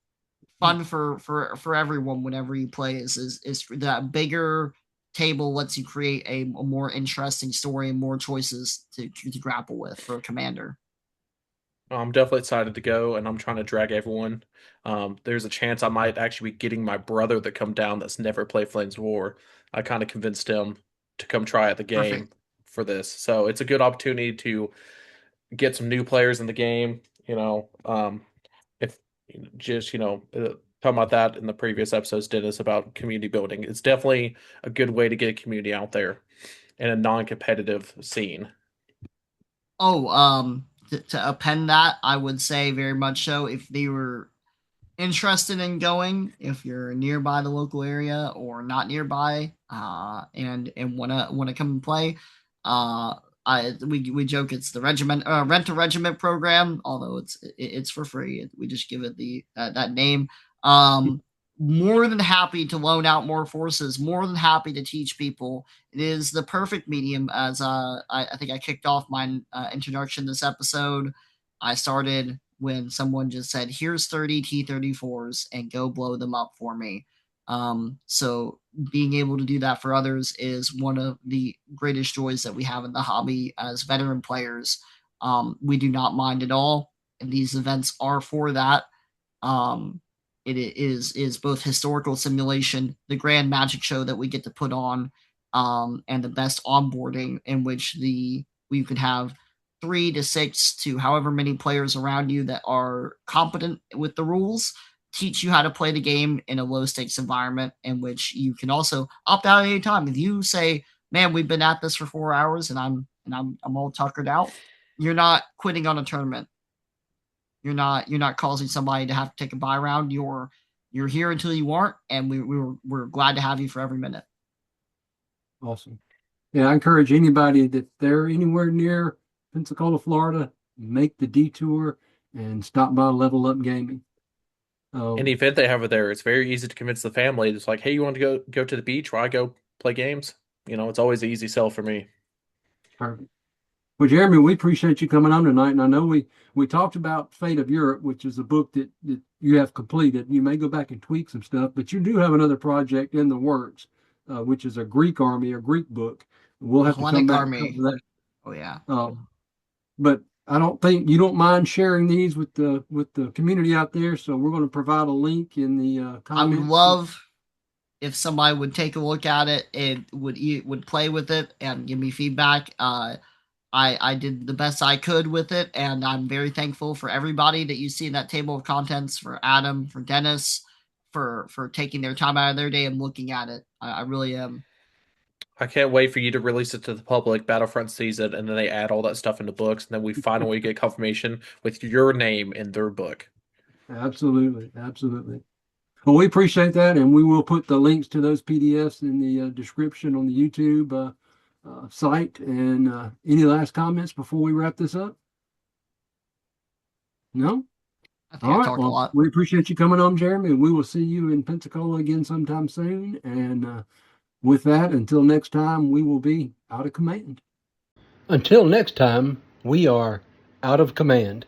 fun for everyone whenever you play. Is that bigger table lets you create a more interesting story and more choices to grapple with for a commander. I'm definitely excited to go, and I'm trying to drag everyone. There's a chance I might actually be getting my brother to come down that's never played Flames of War. I kind of convinced him to come try out the game Perfect. for this. So it's a good opportunity to get some new players in the game. If just, talking about that in the previous episodes, Dennis, about community building. It's definitely a good way to get a community out there in a non-competitive scene. Oh, to append that, I would say very much so. If they were interested in going, if you're nearby the local area or not nearby, and wanna come and play, we joke it's the regiment rent a regiment program, although it's for free. We just give it the that name. More than happy to loan out more forces. More than happy to teach people. It is the perfect medium. As I think I kicked off my introduction this episode. I started when someone just said, "Here's 30 T-34s and go blow them up for me." So being able to do that for others is one of the greatest joys that we have in the hobby as veteran players. We do not mind at all, and these events are for that. Um, it is both historical simulation, the grand magic show that we get to put on, and the best onboarding in which we could have 3 to 6 to however many players around you that are competent with the rules, teach you how to play the game in a low stakes environment in which you can also opt out at any time. If you say, "Man, we've been at this for 4 hours and I'm all tuckered out," you're not quitting on a tournament. You're not causing somebody to have to take a buy round. You're here until you aren't, and we're glad to have you for every minute. Awesome. Yeah, I encourage anybody that they're anywhere near Pensacola, Florida, make the detour and stop by Level Up Gaming. Any event they have there, it's very easy to convince the family. It's like, hey, you want to go to the beach while I go play games? It's always an easy sell for me. Perfect. Well, Jeremy, we appreciate you coming on tonight, and I know we talked about Fate of Europe, which is a book that you have completed. You may go back and tweak some stuff, but you do have another project in the works, which is a Greek army, a Greek book. We'll have to come Hellenic back Army. and cover that. Oh yeah. But I don't think you don't mind sharing these with the community out there, so we're going to provide a link in the comments. I would love if somebody would take a look at it and would play with it and give me feedback. I did the best I could with it, and I'm very thankful for everybody that you see in that table of contents, for Adam, for Dennis, for taking their time out of their day and looking at it. I really am. I can't wait for you to release it to the public, Battlefront season, and then they add all that stuff into books, and then we finally get confirmation with your name in their book. Absolutely. Well, we appreciate that, and we will put the links to those PDFs in the description on the YouTube site. And any last comments before we wrap this up? No? I think I talked a lot. We appreciate you coming on, Jeremy, and we will see you in Pensacola again sometime soon. And with that, until next time, we will be out of command. Until next time, we are out of command.